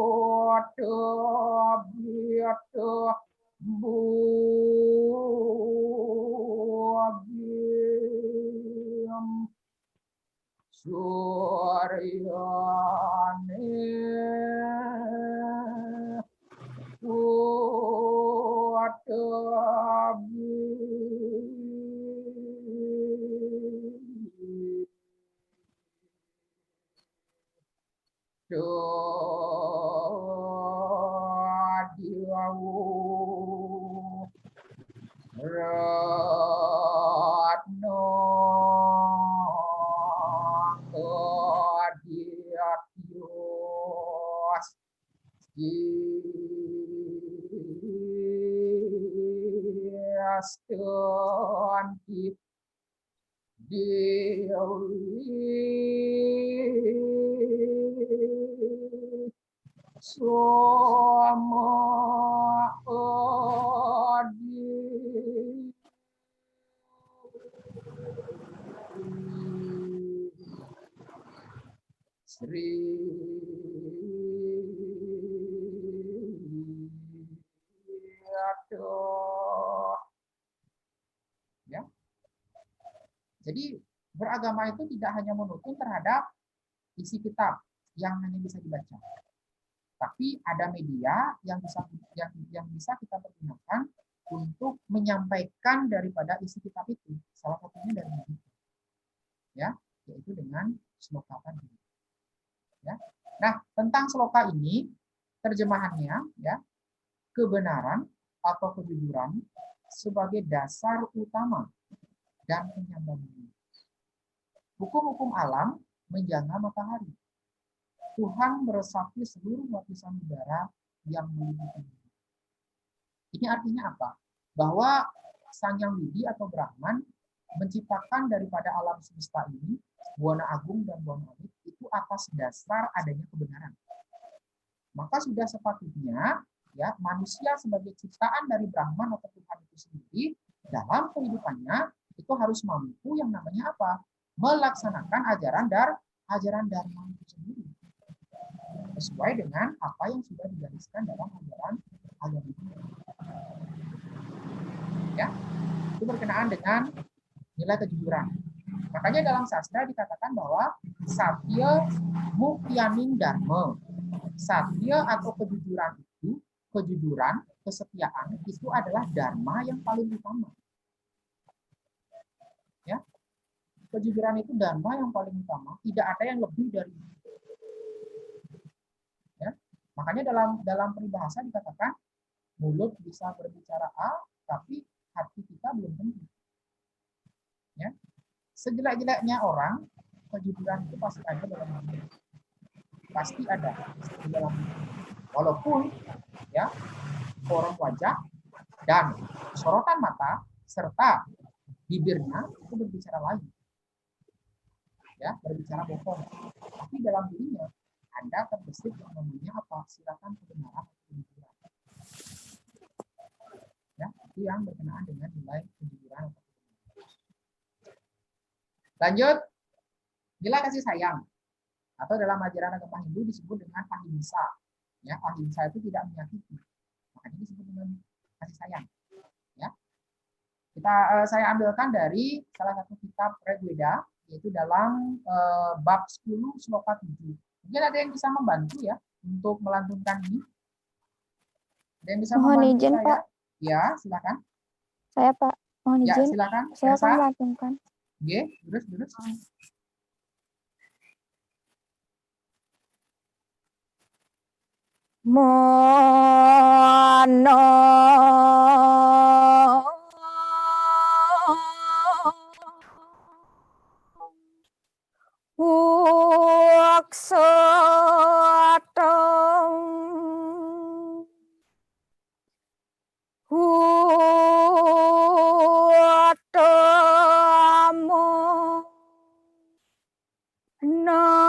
Bhagim Suryane Astanti Dewi Soma Adi Sri Aduh. Ya. Jadi beragama itu tidak hanya menuntut terhadap isi kitab yang hanya bisa dibaca, tapi ada media yang bisa kita pergunakan untuk menyampaikan daripada isi kitab itu. Salah satunya dari media, ya, yaitu dengan sloka tadi. Ya. Nah, tentang sloka ini terjemahannya, ya, kebenaran atau kejujuran sebagai dasar utama dan penyambung bumi. Hukum-hukum alam menjaga matahari. Tuhan meresapi seluruh lapisan udara yang meliputi bumi. Ini artinya apa? Bahwa Sang Yang Widi atau Brahman menciptakan daripada alam semesta ini, Buana Agung dan Buana Alit, itu atas dasar adanya kebenaran. Maka sudah sepatutnya, ya, manusia sebagai ciptaan dari Brahman atau Tuhan itu sendiri, dalam kehidupannya itu harus mampu yang namanya apa? Melaksanakan ajaran Dharma itu sendiri, sesuai dengan apa yang sudah digariskan dalam ajaran agama ini. Ya, itu berkenaan dengan nilai kejujuran. Makanya dalam sastra dikatakan bahwa satya mukyaning dharma. Satya atau kejujuran itu, kejujuran, kesetiaan itu adalah dharma yang paling utama. Ya. Kejujuran itu dharma yang paling utama, tidak ada yang lebih dari itu. Ya. Makanya dalam peribahasa dikatakan mulut bisa berbicara A, tapi hati kita belum tentu. Ya. Sejelek-jeleknya orang, kejujuran itu pasti ada dalam diri. Pasti ada di dalam diri. Walaupun, ya, sorot wajah dan sorotan mata serta bibirnya itu berbicara lain, ya, berbicara bohong. Tapi dalam dirinya ada terbesit yang namanya apa? Silakan kebenaran atau kejujuran. Ya, itu yang berkenaan dengan nilai kejujuran. Lanjut, nilai kasih sayang atau dalam ajaran agama Hindu disebut dengan ahimsa. Ya, ahimsa itu tidak menyakiti. Makanya disebut dengan kasih sayang. Ya. Saya ambilkan dari salah satu kitab Rig Veda, yaitu dalam bab 10 sloka 7. Mungkin ada yang bisa membantu ya untuk melantunkan ini. Ada yang bisa membantu izin, saya? Pak. Ya, silakan. Saya, Pak. Mohon Ya, izin. silakan. Saya Elsa. akan melantunkan. Oke, terus. Mono Waksatung Huatamo Nasarwo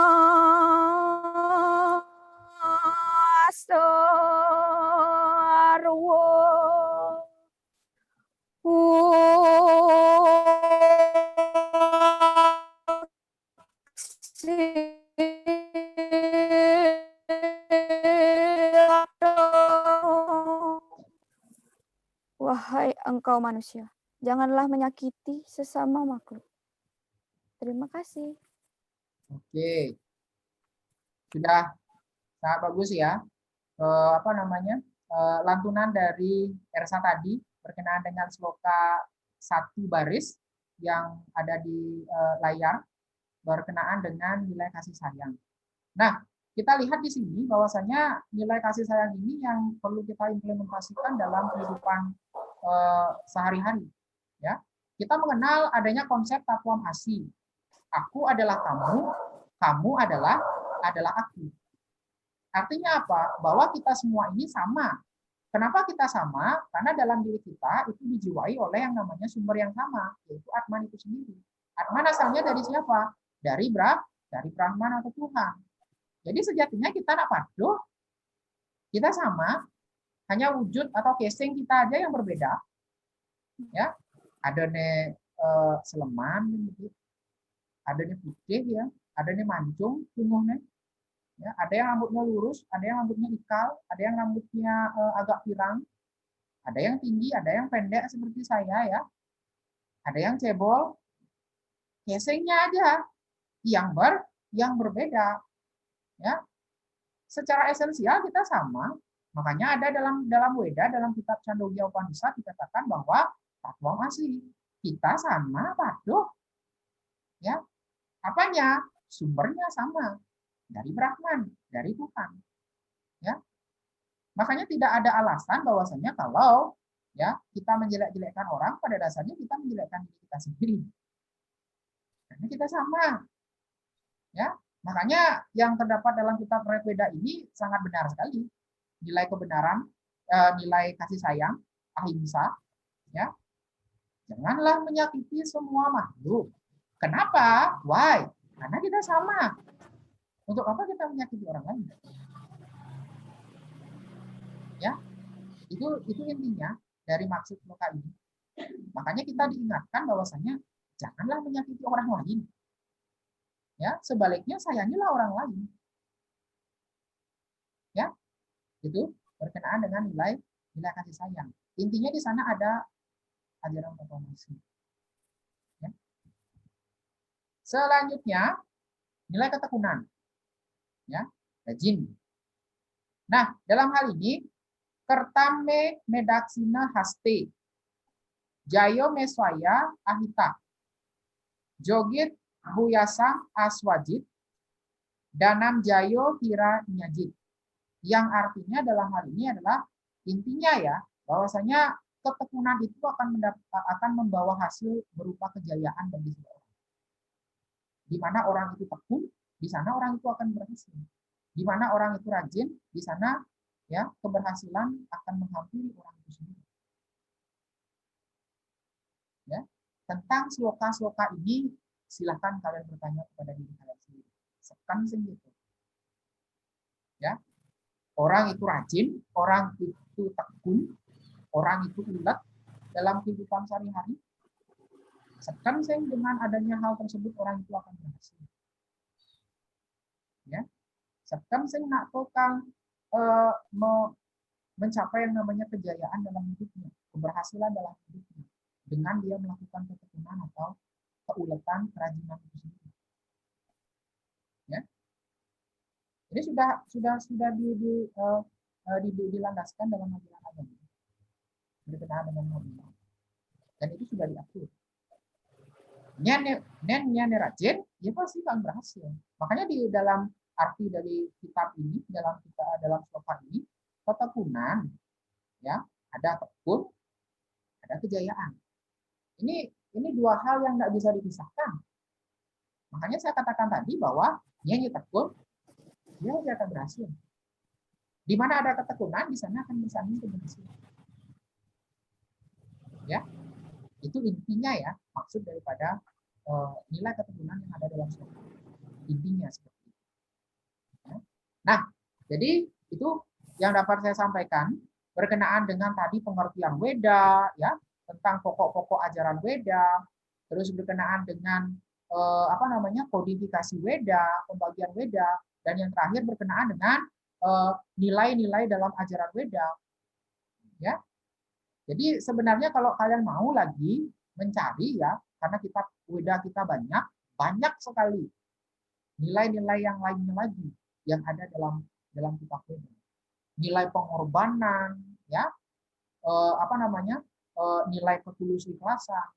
Wahai engkau manusia, janganlah menyakiti sesama makhluk. Terima kasih. Oke. Sudah sangat bagus ya. Lantunan dari Ersa tadi berkenaan dengan sloka 1 baris yang ada di layar berkenaan dengan nilai kasih sayang. Nah, kita lihat di sini bahwasanya nilai kasih sayang ini yang perlu kita implementasikan dalam kehidupan sehari-hari. Ya, kita mengenal adanya konsep Tattwam Asi. Aku adalah kamu adalah aku. Artinya apa? Bahwa kita semua ini sama. Kenapa kita sama? Karena dalam diri kita itu dijiwai oleh yang namanya sumber yang sama, yaitu Atman itu sendiri. Atman asalnya dari siapa? Dari Brahman atau Tuhan. Jadi sejatinya kita nak paduh, kita sama, hanya wujud atau casing kita aja yang berbeda. Ya, ada nih seleman, gitu. Ada nih putih ya, ada nih mancung, tumuhnya. Ya, ada yang rambutnya lurus, ada yang rambutnya ikal, ada yang rambutnya agak pirang, ada yang tinggi, ada yang pendek seperti saya ya, ada yang cebol, casingnya aja yang berbeda. Ya, secara esensial kita sama. Makanya ada dalam Weda, dalam kitab Chandogya Upanishad dikatakan bahwa Tatwam Asli kita sama, paduh. Ya, apanya? Sumbernya sama, dari Brahman, dari Tuhan. Ya, makanya tidak ada alasan bahwasanya kalau ya kita menjelek-jelekkan orang, pada dasarnya kita menjelekkan diri kita sendiri. Karena kita sama. Ya, makanya yang terdapat dalam kitab Rig Veda ini sangat benar sekali. Nilai kebenaran, nilai kasih sayang, ahimsa, ya. Janganlah menyakiti semua makhluk. Kenapa? Why? Karena kita sama. Untuk apa kita menyakiti orang lain? Ya, itu intinya dari maksud sloka ini. Makanya kita diingatkan bahwasanya janganlah menyakiti orang lain. Ya, sebaliknya sayangilah orang lain. Ya, itu berkenaan dengan nilai kasih sayang. Intinya di sana ada ajaran reformasi. Ya. Selanjutnya nilai ketekunan. Ya, rajin. Nah, dalam hal ini Kertame Medaksina Haste, Jayo Meswaya Ahita, Jogit Buyasang Aswajit, Danam Jayo Hira Nyajit. Yang artinya dalam hal ini adalah intinya ya, bahwasanya ketekunan itu akan membawa hasil berupa kejayaan bagi seseorang. Di mana orang itu tekun, di sana orang itu akan berhasil. Di mana orang itu rajin, di sana ya keberhasilan akan menghampiri orang itu sendiri. Ya, tentang sloka-sloka ini silakan kalian bertanya kepada diri kalian sendiri. Sekan gitu. Ya, orang itu rajin, orang itu tekun, orang itu ulet dalam kehidupan sehari-hari. Sekan dengan adanya hal tersebut orang itu akan berhasil. Ya, sekan nak total mencapai yang namanya kejayaan dalam hidupnya, keberhasilan dalam hidupnya, dengan dia melakukan ketekunan atau keuletan, kerajinan itu sendiri. Ya, ini sudah dilandaskan dalam ajaran agama berkenaan dengan hal dan itu sudah diatur. Nen rajin, ya pasti akan berhasil. Makanya di dalam arti dari kitab ini, dalam sloka ini, ketekunan, ya ada tekun, ada kejayaan. Ini dua hal yang nggak bisa dipisahkan. Makanya saya katakan tadi bahwa nyanyi tekun, dia akan berhasil. Di mana ada ketekunan, di sana akan bersanding keberhasilan. Ya, itu intinya ya, maksud daripada nilai ketekunan yang ada dalam sloka. Intinya seperti itu. Ya. Nah, jadi itu yang dapat saya sampaikan berkenaan dengan tadi pengertian Weda, ya, tentang pokok-pokok ajaran Weda, terus berkenaan dengan kodifikasi Weda, pembagian Weda, dan yang terakhir berkenaan dengan nilai-nilai dalam ajaran Weda. Ya. Jadi sebenarnya kalau kalian mau lagi mencari ya, karena kitab Weda kita banyak sekali nilai-nilai yang lainnya lagi yang ada dalam kitab Weda. Nilai pengorbanan, ya, nilai ketulus ikhlasan,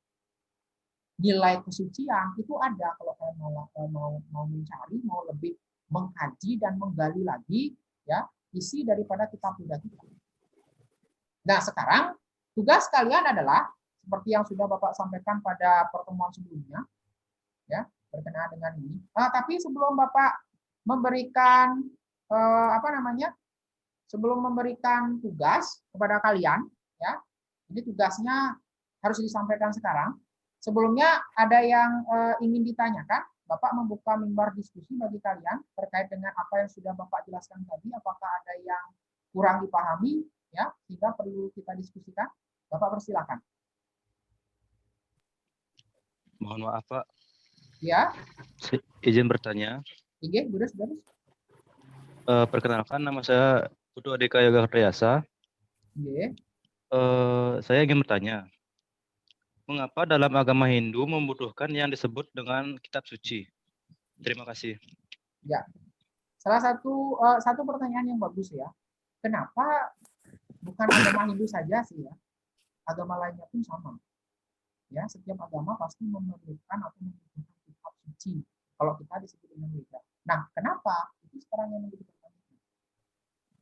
nilai kesucian itu ada kalau kalian mau mencari, mau lebih mengkaji dan menggali lagi ya isi daripada kitab Weda kita. Nah, sekarang tugas kalian adalah seperti yang sudah Bapak sampaikan pada pertemuan sebelumnya, ya, berkenaan dengan ini. Tapi sebelum Bapak memberikan sebelum memberikan tugas kepada kalian, ya, ini tugasnya harus disampaikan sekarang. Sebelumnya ada yang ingin ditanyakan? Bapak membuka mimbar diskusi bagi kalian terkait dengan apa yang sudah Bapak jelaskan tadi. Apakah ada yang kurang dipahami, ya, sehingga perlu kita diskusikan? Bapak persilakan. Mohon maaf Pak, Ya, izin bertanya. Ige, Budus. Perkenalkan, nama saya Putu Adika Yoga Priyasa. Ige. Saya ingin bertanya, mengapa dalam agama Hindu membutuhkan yang disebut dengan kitab suci? Terima kasih. Ya, salah satu pertanyaan yang bagus ya. Kenapa bukan agama Hindu saja sih ya? Agama lainnya pun sama. Ya, setiap agama pasti memerlukan atau membutuhkan kitab suci. Kalau kita disebut dengan Weda. Nah, kenapa? Itu sekarang yang menjadi pertanyaan.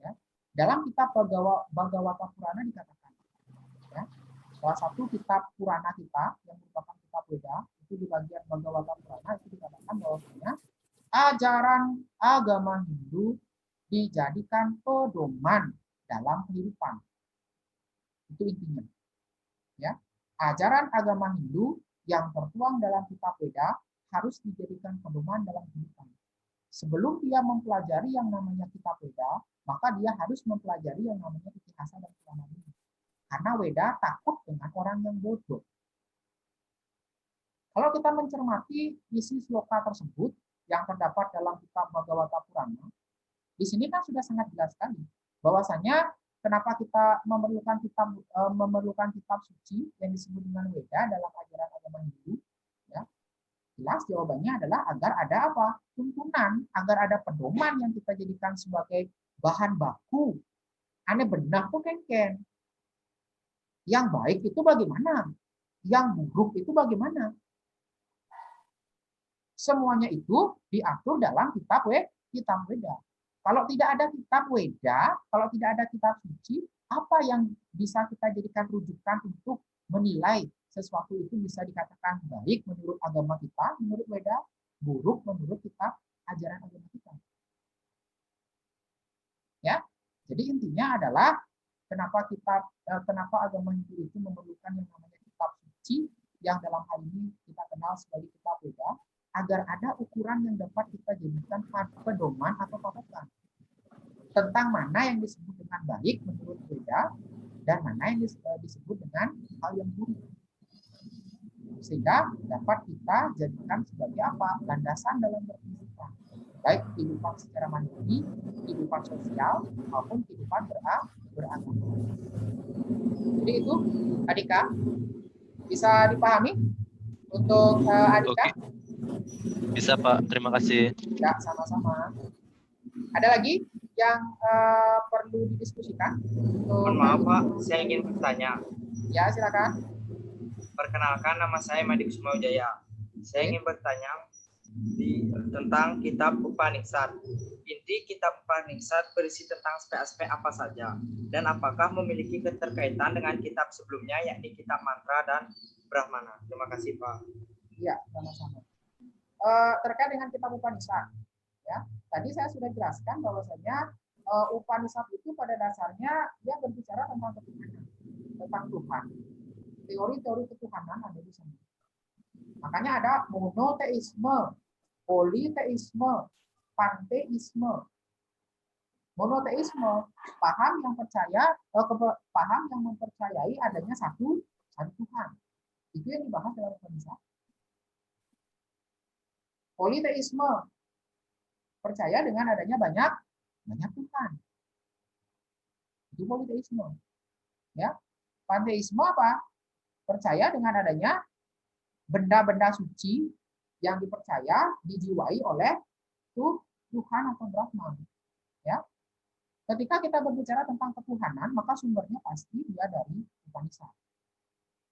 Ya, dalam kitab Bhagavata Purana dikatakan, ya, salah satu kitab Purana kita yang merupakan kitab Weda itu di bagian Bhagavata Purana itu dikatakan bahwasanya ajaran agama Hindu dijadikan pedoman dalam kehidupan. Itu intinya. Ya, ajaran agama Hindu yang tertuang dalam kitab Weda harus dijadikan pedoman dalam kehidupan. Sebelum dia mempelajari yang namanya kitab Weda, maka dia harus mempelajari yang namanya Itihasa dan Purana. Karena Weda takut dengan orang yang bodoh. Kalau kita mencermati isi sloka tersebut yang terdapat dalam kitab Bhagavata Purana, di sini kan sudah sangat jelas sekali bahwasanya kenapa kita memerlukan kitab suci yang disebut dengan Weda dalam ajaran agama Hindu, ya. Jelas jawabannya adalah agar ada apa? Tuntunan, agar ada pedoman yang kita jadikan sebagai bahan baku. Aneh benar tuh Ken. Yang baik itu bagaimana? Yang buruk itu bagaimana? Semuanya itu diatur dalam kitab Weda. Kalau tidak ada kitab Weda, kalau tidak ada kitab suci, apa yang bisa kita jadikan rujukan untuk menilai sesuatu itu bisa dikatakan baik menurut agama kita, menurut Weda, buruk menurut kitab ajaran agama kita. Ya, jadi intinya adalah kenapa agama Hindu itu memerlukan yang namanya kitab suci yang dalam hal ini kita kenal sebagai kitab Weda, agar ada ukuran yang dapat kita jadikan pedoman atau patokan tentang mana yang disebut dengan baik menurut Weda dan mana yang disebut dengan hal yang buruk, sehingga dapat kita jadikan sebagai apa? Landasan dalam berkehidupan, baik kehidupan secara mandiri, kehidupan sosial maupun kehidupan beragama. Jadi itu, Adika, bisa dipahami untuk Adika? Oke. Bisa Pak, terima kasih. Ya, sama-sama. Ada lagi yang perlu didiskusikan? Mohon maaf Pak, saya ingin bertanya. Ya, silakan. Perkenalkan, nama saya Madi Kusmawijaya. Saya ingin bertanya tentang kitab Upanishad. Inti kitab Upanishad berisi tentang aspek-aspek apa saja? Dan apakah memiliki keterkaitan dengan kitab sebelumnya, yakni kitab mantra dan Brahmana? Terima kasih Pak. Ya, sama-sama. Terkait dengan kitab Upanishad, ya, tadi saya sudah jelaskan bahwasanya Upanishad itu pada dasarnya dia berbicara tentang ketuhanan, tentang Tuhan. Teori-teori ketuhanan ada di sana. Makanya ada monoteisme, politeisme, panteisme. Monoteisme, paham yang mempercayai adanya satu Tuhan. Itu yang dibahas dalam Upanishad. Politeisme, percaya dengan adanya banyak Tuhan. Itu politeisme. Ya. Panteisme apa? Percaya dengan adanya benda-benda suci yang dipercaya dijiwai oleh Tuhan atau Brahman. Ya. Ketika kita berbicara tentang ketuhanan, maka sumbernya pasti dia dari Upanishad.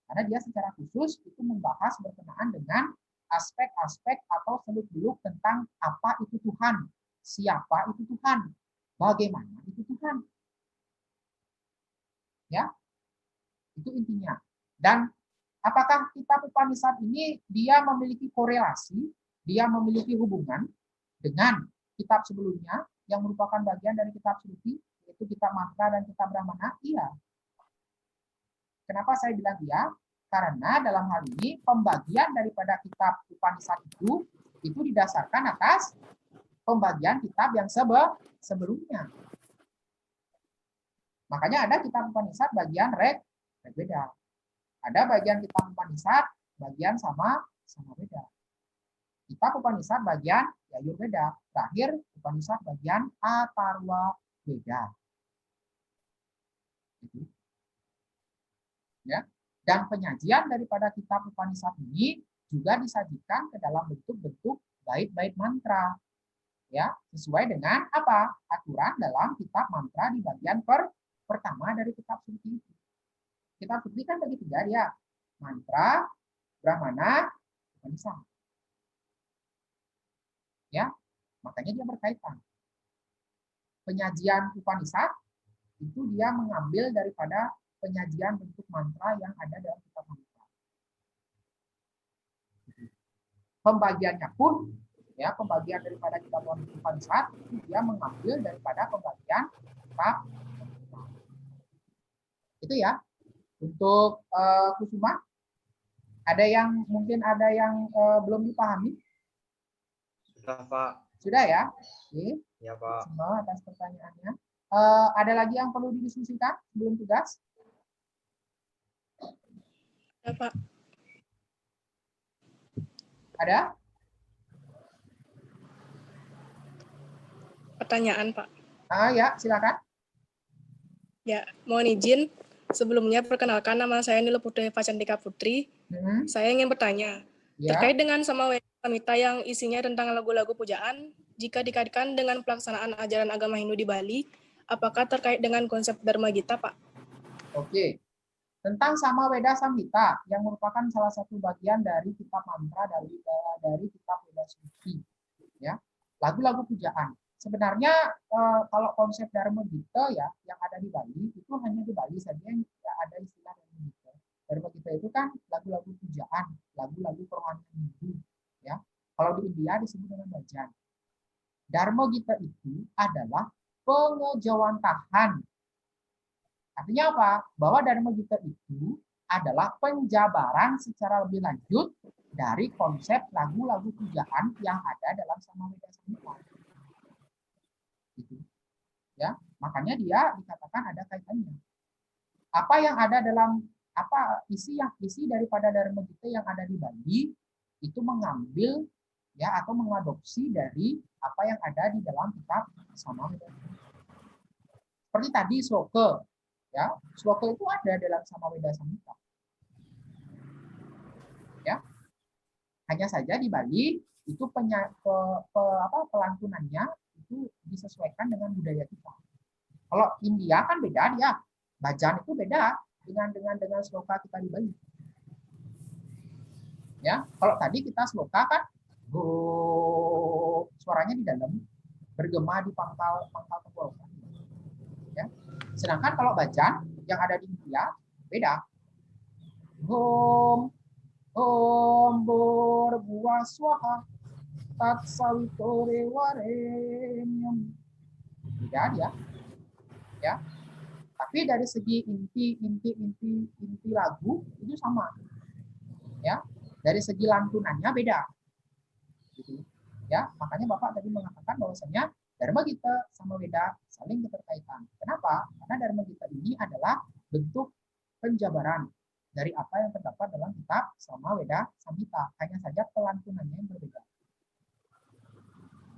Karena dia secara khusus itu membahas berkenaan dengan aspek-aspek atau seluk-beluk tentang apa itu Tuhan, siapa itu Tuhan, bagaimana itu Tuhan. Ya, itu intinya. Dan apakah kitab Upanishad ini dia memiliki korelasi, dia memiliki hubungan dengan kitab sebelumnya yang merupakan bagian dari kitab Smriti, yaitu yaitu kitab mantra dan kitab Brahmana? Iya. Kenapa saya bilang iya? Karena dalam hal ini pembagian daripada kitab Upanishad itu didasarkan atas pembagian kitab yang sebelumnya. Makanya ada kitab Upanishad bagian Rig-Veda. Ada bagian kitab Upanishad bagian sama Veda. Kitab Upanishad bagian Yajurveda. Terakhir Upanishad bagian Atharva Veda. Ya. Dan penyajian daripada kitab Upanishad ini juga disajikan ke dalam bentuk-bentuk bait-bait mantra. Ya, sesuai dengan apa? Aturan dalam kitab mantra di bagian pertama dari kitab suci itu. Kitab suci kan bagi 3 dia. Mantra, Brahmana, Upanishad. Ya, makanya dia berkaitan. Penyajian Upanishad itu dia mengambil daripada penyajian bentuk mantra yang ada dalam kitab mantra. Pembagiannya pun, ya, pembagian daripada kitab Upanishad itu dia mengambil daripada pembagian kitab mantra. Itu ya. Untuk Kusuma, ada yang mungkin ada yang belum dipahami? Sudah, Pak. Sudah ya? Oke. Ya, Pak. Semua atas pertanyaannya. Ada lagi yang perlu didiskusikan sebelum tugas? Ya, Pak. Ada? Pertanyaan, Pak. Ya, silakan. Ya, mohon izin. Sebelumnya, perkenalkan nama saya Nilo Putri Vacantika Putri. Saya ingin bertanya, Ya. terkait dengan Samaweda Samhita yang isinya tentang lagu-lagu pujaan, jika dikaitkan dengan pelaksanaan ajaran agama Hindu di Bali, apakah terkait dengan konsep Dharma Gita, Pak? Oke. Tentang Samaweda Samhita yang merupakan salah satu bagian dari kitab mantra dari kitab Veda Suci, ya, lagu-lagu pujaan. Sebenarnya kalau konsep Dharma Gita ya yang ada di Bali itu hanya di Bali saja yang ada istilah Dharma Gita. Dharma Gita itu kan lagu-lagu pujaan, lagu-lagu perorangan Hindu, ya. Kalau di India disebut dengan bhajan. Dharma Gita itu adalah pengejawantahan. Artinya apa? Bahwa Dharma Gita itu adalah penjabaran secara lebih lanjut dari konsep lagu-lagu pujaan yang ada dalam Samaweda Samhita. Gitu. Ya, makanya dia dikatakan ada kaitannya. Apa yang ada dalam isi daripada Dharma Gita yang ada di Bali itu mengambil ya atau mengadopsi dari apa yang ada di dalam kitab Samaweda. Seperti tadi sloka. Ya, sloka itu ada dalam Samaweda Samhita. Ya. Hanya saja di Bali itu pelantunannya itu disesuaikan dengan budaya kita. Kalau India kan beda dia. Bhajan itu beda dengan sloka kita di Bali. Ya, kalau tadi kita sloka kan suaranya di dalam, bergema di pangkal tenggorokan. Ya. Sedangkan kalau bhajan yang ada di India beda. Om Bhurbuva Swaha Tat Savitore Varenyam. Beda dia. Ya. Tapi dari segi inti lagu itu sama. Ya. Dari segi lantunannya beda. Gitu. Ya, makanya Bapak tadi mengatakan bahwasanya Dharma Gita sama Weda saling keterkaitan. Kenapa? Karena Dharma Gita ini adalah bentuk penjabaran dari apa yang terdapat dalam kitab Samaweda Samhita. Hanya saja pelantunannya yang berbeda.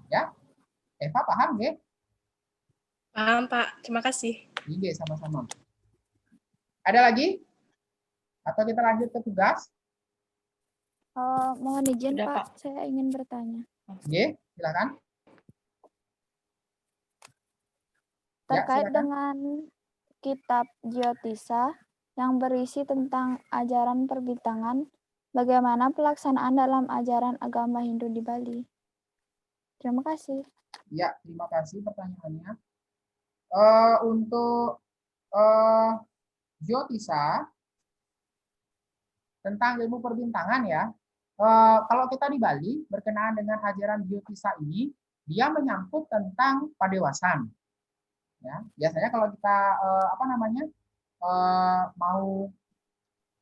Ya, Eva paham nggih? Paham, Pak. Terima kasih. Iya, sama-sama. Ada lagi? Atau kita lanjut ke tugas? Mohon izin, Sudah, Pak. Saya ingin bertanya. Oke, silakan. Terkait silakan. dengan kitab Jyotisa yang berisi tentang ajaran perbintangan, bagaimana pelaksanaan dalam ajaran agama Hindu di Bali? Terima kasih. Ya, terima kasih pertanyaannya. Untuk Jyotisa tentang ilmu perbintangan ya, kalau kita di Bali berkenaan dengan ajaran Jyotisa ini, dia menyangkut tentang padewasan. Ya, biasanya kalau kita mau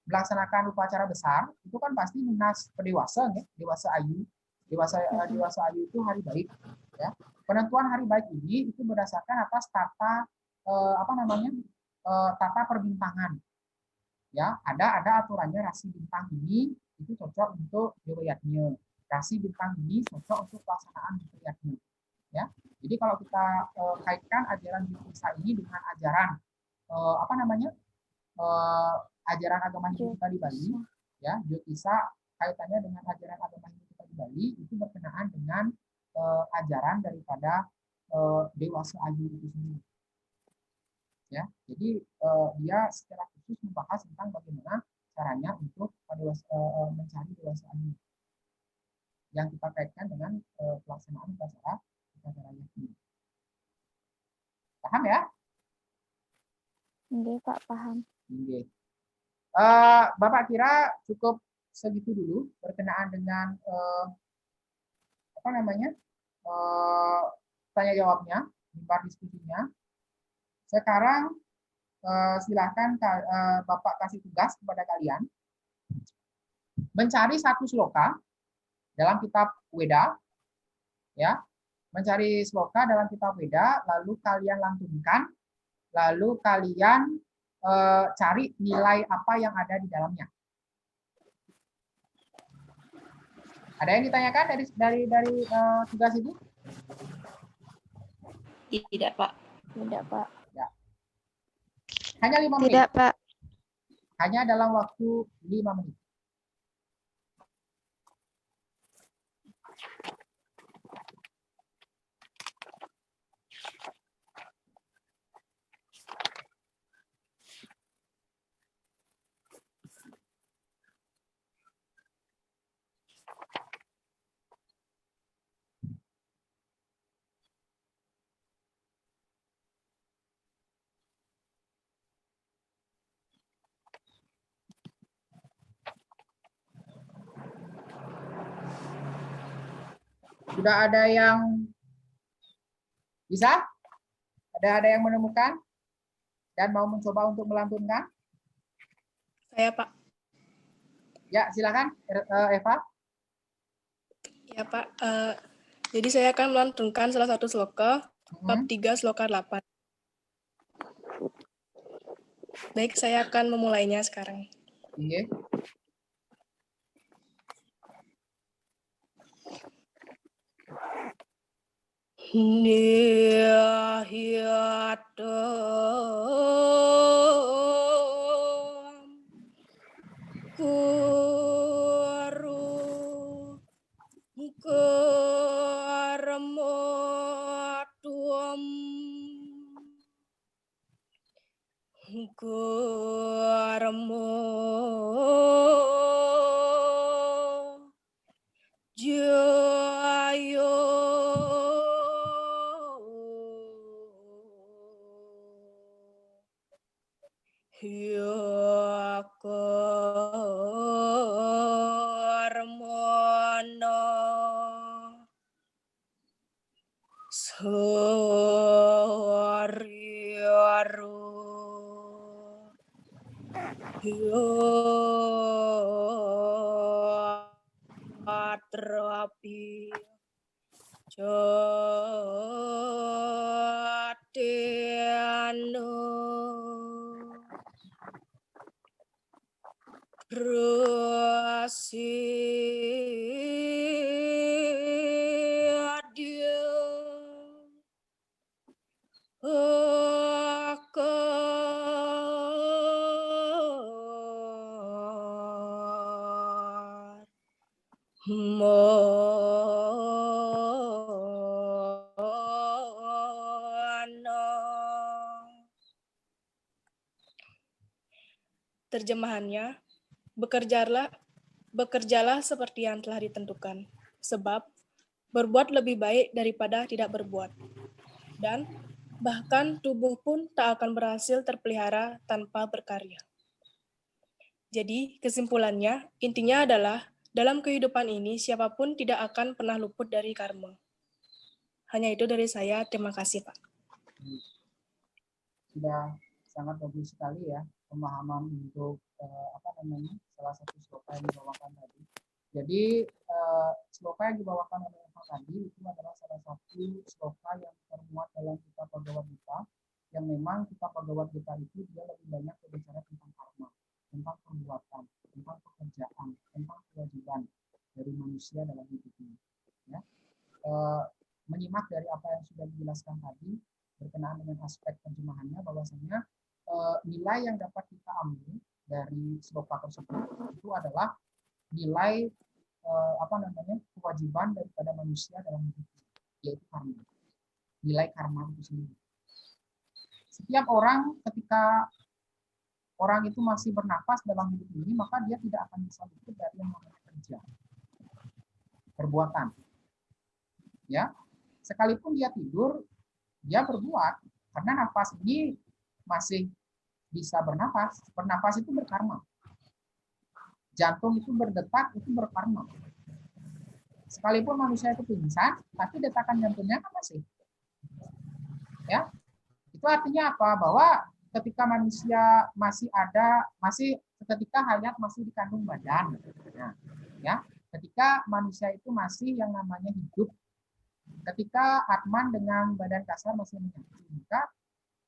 melaksanakan upacara besar, itu kan pasti munas pendewasa, ya, dewasa ayu. Dewasa ayu itu hari baik. Ya. Penentuan hari baik ini itu berdasarkan atas tata tata perbintangan. Ya, ada aturannya rasi bintang ini itu cocok untuk dewayatnya. Rasi bintang ini cocok untuk pelaksanaan dewayatnya. Ya. Jadi kalau kita kaitkan ajaran Jyotisa ini dengan ajaran ajaran agama Hindu kita di Bali, ya, Jyotisa kaitannya dengan ajaran agama Hindu kita di Bali itu berkenaan dengan ajaran daripada dewasa ayu itu sendiri. Ya, jadi dia secara khusus membahas tentang bagaimana caranya untuk mencari dewasa ayu yang kita kaitkan dengan pelaksanaan upacara ini. Paham ya? Oke, Pak, paham. Oke. Bapak kira cukup segitu dulu berkenaan dengan tanya jawabnya, mimbar diskusinya. Sekarang silakan Bapak kasih tugas kepada kalian mencari satu sloka dalam kitab Weda, ya, mencari sloka dalam kitab Weda, lalu kalian lantunkan, lalu kalian cari nilai apa yang ada di dalamnya. Ada yang ditanyakan dari tugas itu? Tidak, Pak. Tidak, Pak. Ya. Hanya 5 menit. Tidak, Pak. Hanya dalam waktu 5 menit. Sudah ada yang bisa? Ada yang menemukan dan mau mencoba untuk melantunkan? Saya, Pak. Ya, silakan Eva. Ya, Pak. Jadi saya akan melantunkan salah satu sloka, bab 3, sloka 8. Baik, saya akan memulainya sekarang. Iya. Terjemahannya, bekerjalah seperti yang telah ditentukan, sebab berbuat lebih baik daripada tidak berbuat. Dan bahkan tubuh pun tak akan berhasil terpelihara tanpa berkarya. Jadi, kesimpulannya, intinya adalah, dalam kehidupan ini, siapapun tidak akan pernah luput dari karma. Hanya itu dari saya, terima kasih, Pak. sudah sangat bagus sekali ya pemahaman untuk salah satu sloka yang dibawakan tadi. Jadi sloka yang dibawakan oleh Eva tadi itu adalah salah satu sloka yang termuat dalam kitab Bhagavad Gita, yang memang kitab Bhagavad Gita itu dia lebih banyak berbicara tentang karma, tentang perbuatan, tentang pekerjaan, tentang kewajiban dari manusia dalam hidup ini. Ya. Menyimak dari apa yang sudah dijelaskan tadi berkenaan dengan aspek terjemahannya, bahwasanya nilai yang dapat kita ambil dari sloka tersebut itu adalah nilai kewajiban daripada manusia dalam hidup, yaitu karma, nilai karma itu sendiri. Setiap orang, ketika orang itu masih bernafas dalam hidup ini, maka dia tidak akan bisa luput dari yang namanya kerja, perbuatan. Ya, sekalipun dia tidur, dia berbuat, karena nafas ini masih bisa bernafas. Bernafas itu berkarma. Jantung itu berdetak, itu berkarma. Sekalipun manusia itu pingsan, tapi detakan jantungnya kan masih. Ya, itu artinya apa? Bahwa ketika manusia masih ada, ketika hayat masih dikandung badan. Ya, ketika manusia itu masih yang namanya hidup, ketika Atman dengan badan kasar masih menyatu, maka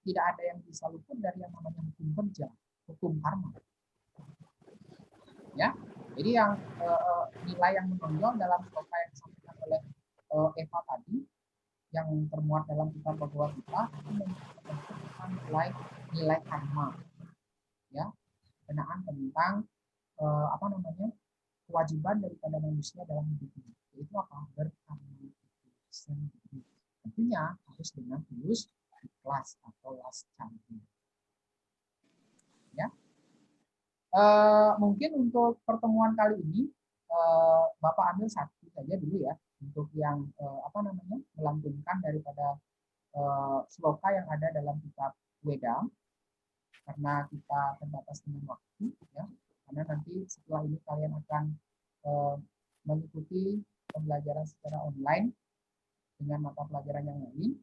tidak ada yang bisa luput dari yang namanya hukum kerja, hukum karma. Ya, jadi yang nilai yang menonjol dalam sloka yang disampaikan oleh Eva tadi, yang termuat dalam kitab Bhagavad Gita, itu menunjukkan nilai karma, ya, kenaan tentang kewajiban daripada manusia dalam hidup ini, yaitu apa? Berkarma sendiri. Tentunya harus dengan tulus, ikhlas atau lascami. Ya. Mungkin untuk pertemuan kali ini Bapak ambil satu saja dulu ya, untuk yang melantunkan daripada sloka yang ada dalam kitab Weda, karena kita terbatas dengan waktu ya, karena nanti setelah ini kalian akan mengikuti pembelajaran secara online dengan mata pelajaran yang lain,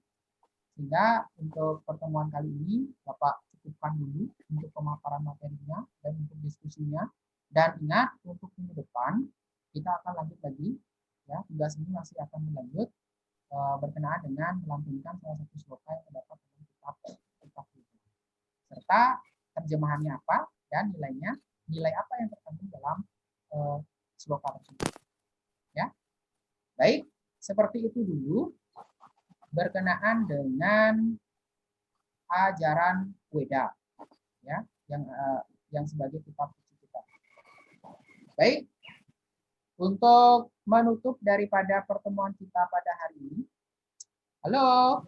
sehingga untuk pertemuan kali ini Bapak cukupkan dulu untuk pemaparan materinya dan untuk diskusinya. Dan ingat, untuk minggu depan kita akan lanjut lagi ya, tugas ini masih akan berlanjut berkenaan dengan melantunkan salah satu sloka yang terdapat dalam kitab itu, serta terjemahannya apa dan nilai apa yang terkandung dalam sloka tersebut. Ya, baik, seperti itu dulu berkenaan dengan ajaran Weda ya, yang sebagai kitab suci kita. Baik, untuk menutup daripada pertemuan kita pada hari ini. Halo,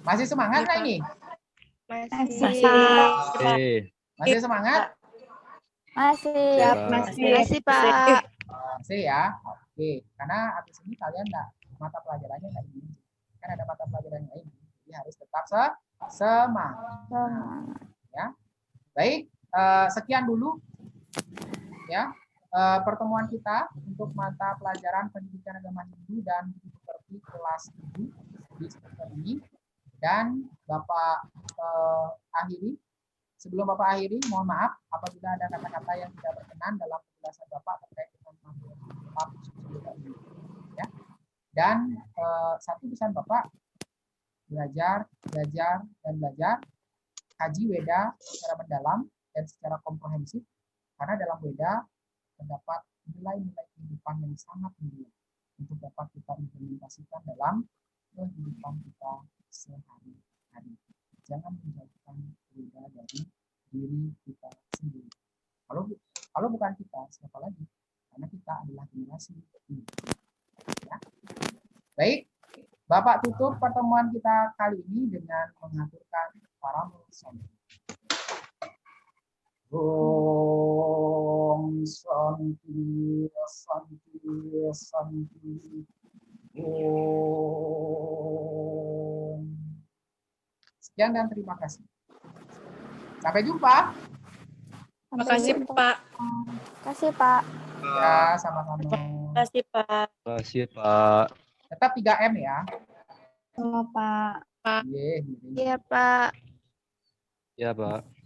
masih semangat nggak ini? Masih semangat? Masih Pak. Masih ya, oke. Karena habis ini kalian mata pelajarannya nggak ini, kan ada mata pelajaran lain, jadi harus tetap semangat. Ya, baik. Sekian dulu ya pertemuan kita untuk mata pelajaran pendidikan agama Hindu dan seperti kelas 7 di semester ini. Dan Bapak akhiri, sebelum Bapak akhiri, mohon maaf apabila ada kata-kata yang tidak berkenan dalam penjelasan Bapak terkait dengan kitab ini. Ya. Dan satu pesan Bapak, belajar, kaji Weda secara mendalam dan secara komprehensif, karena dalam Weda terdapat nilai-nilai kehidupan yang sangat mulia untuk dapat kita implementasikan dalam kehidupan kita sehari-hari. Jangan menjauhkan Weda dari diri kita sendiri. Kalau bukan kita, siapa lagi? Karena kita adalah generasi ini. Ya. Baik, Bapak tutup pertemuan kita kali ini dengan mengaturkan Paramo Santi. Om Santi, Santi, Santi. Om. Sekian dan terima kasih. Sampai jumpa. Terima kasih, Pak. Terima kasih, Pak. Ya, sama-sama. Terima kasih, Pak. Terima kasih, Pak. Tetap 3M ya. Sama Pak. Iya, miring. Iya, Pak. Ya, Pak.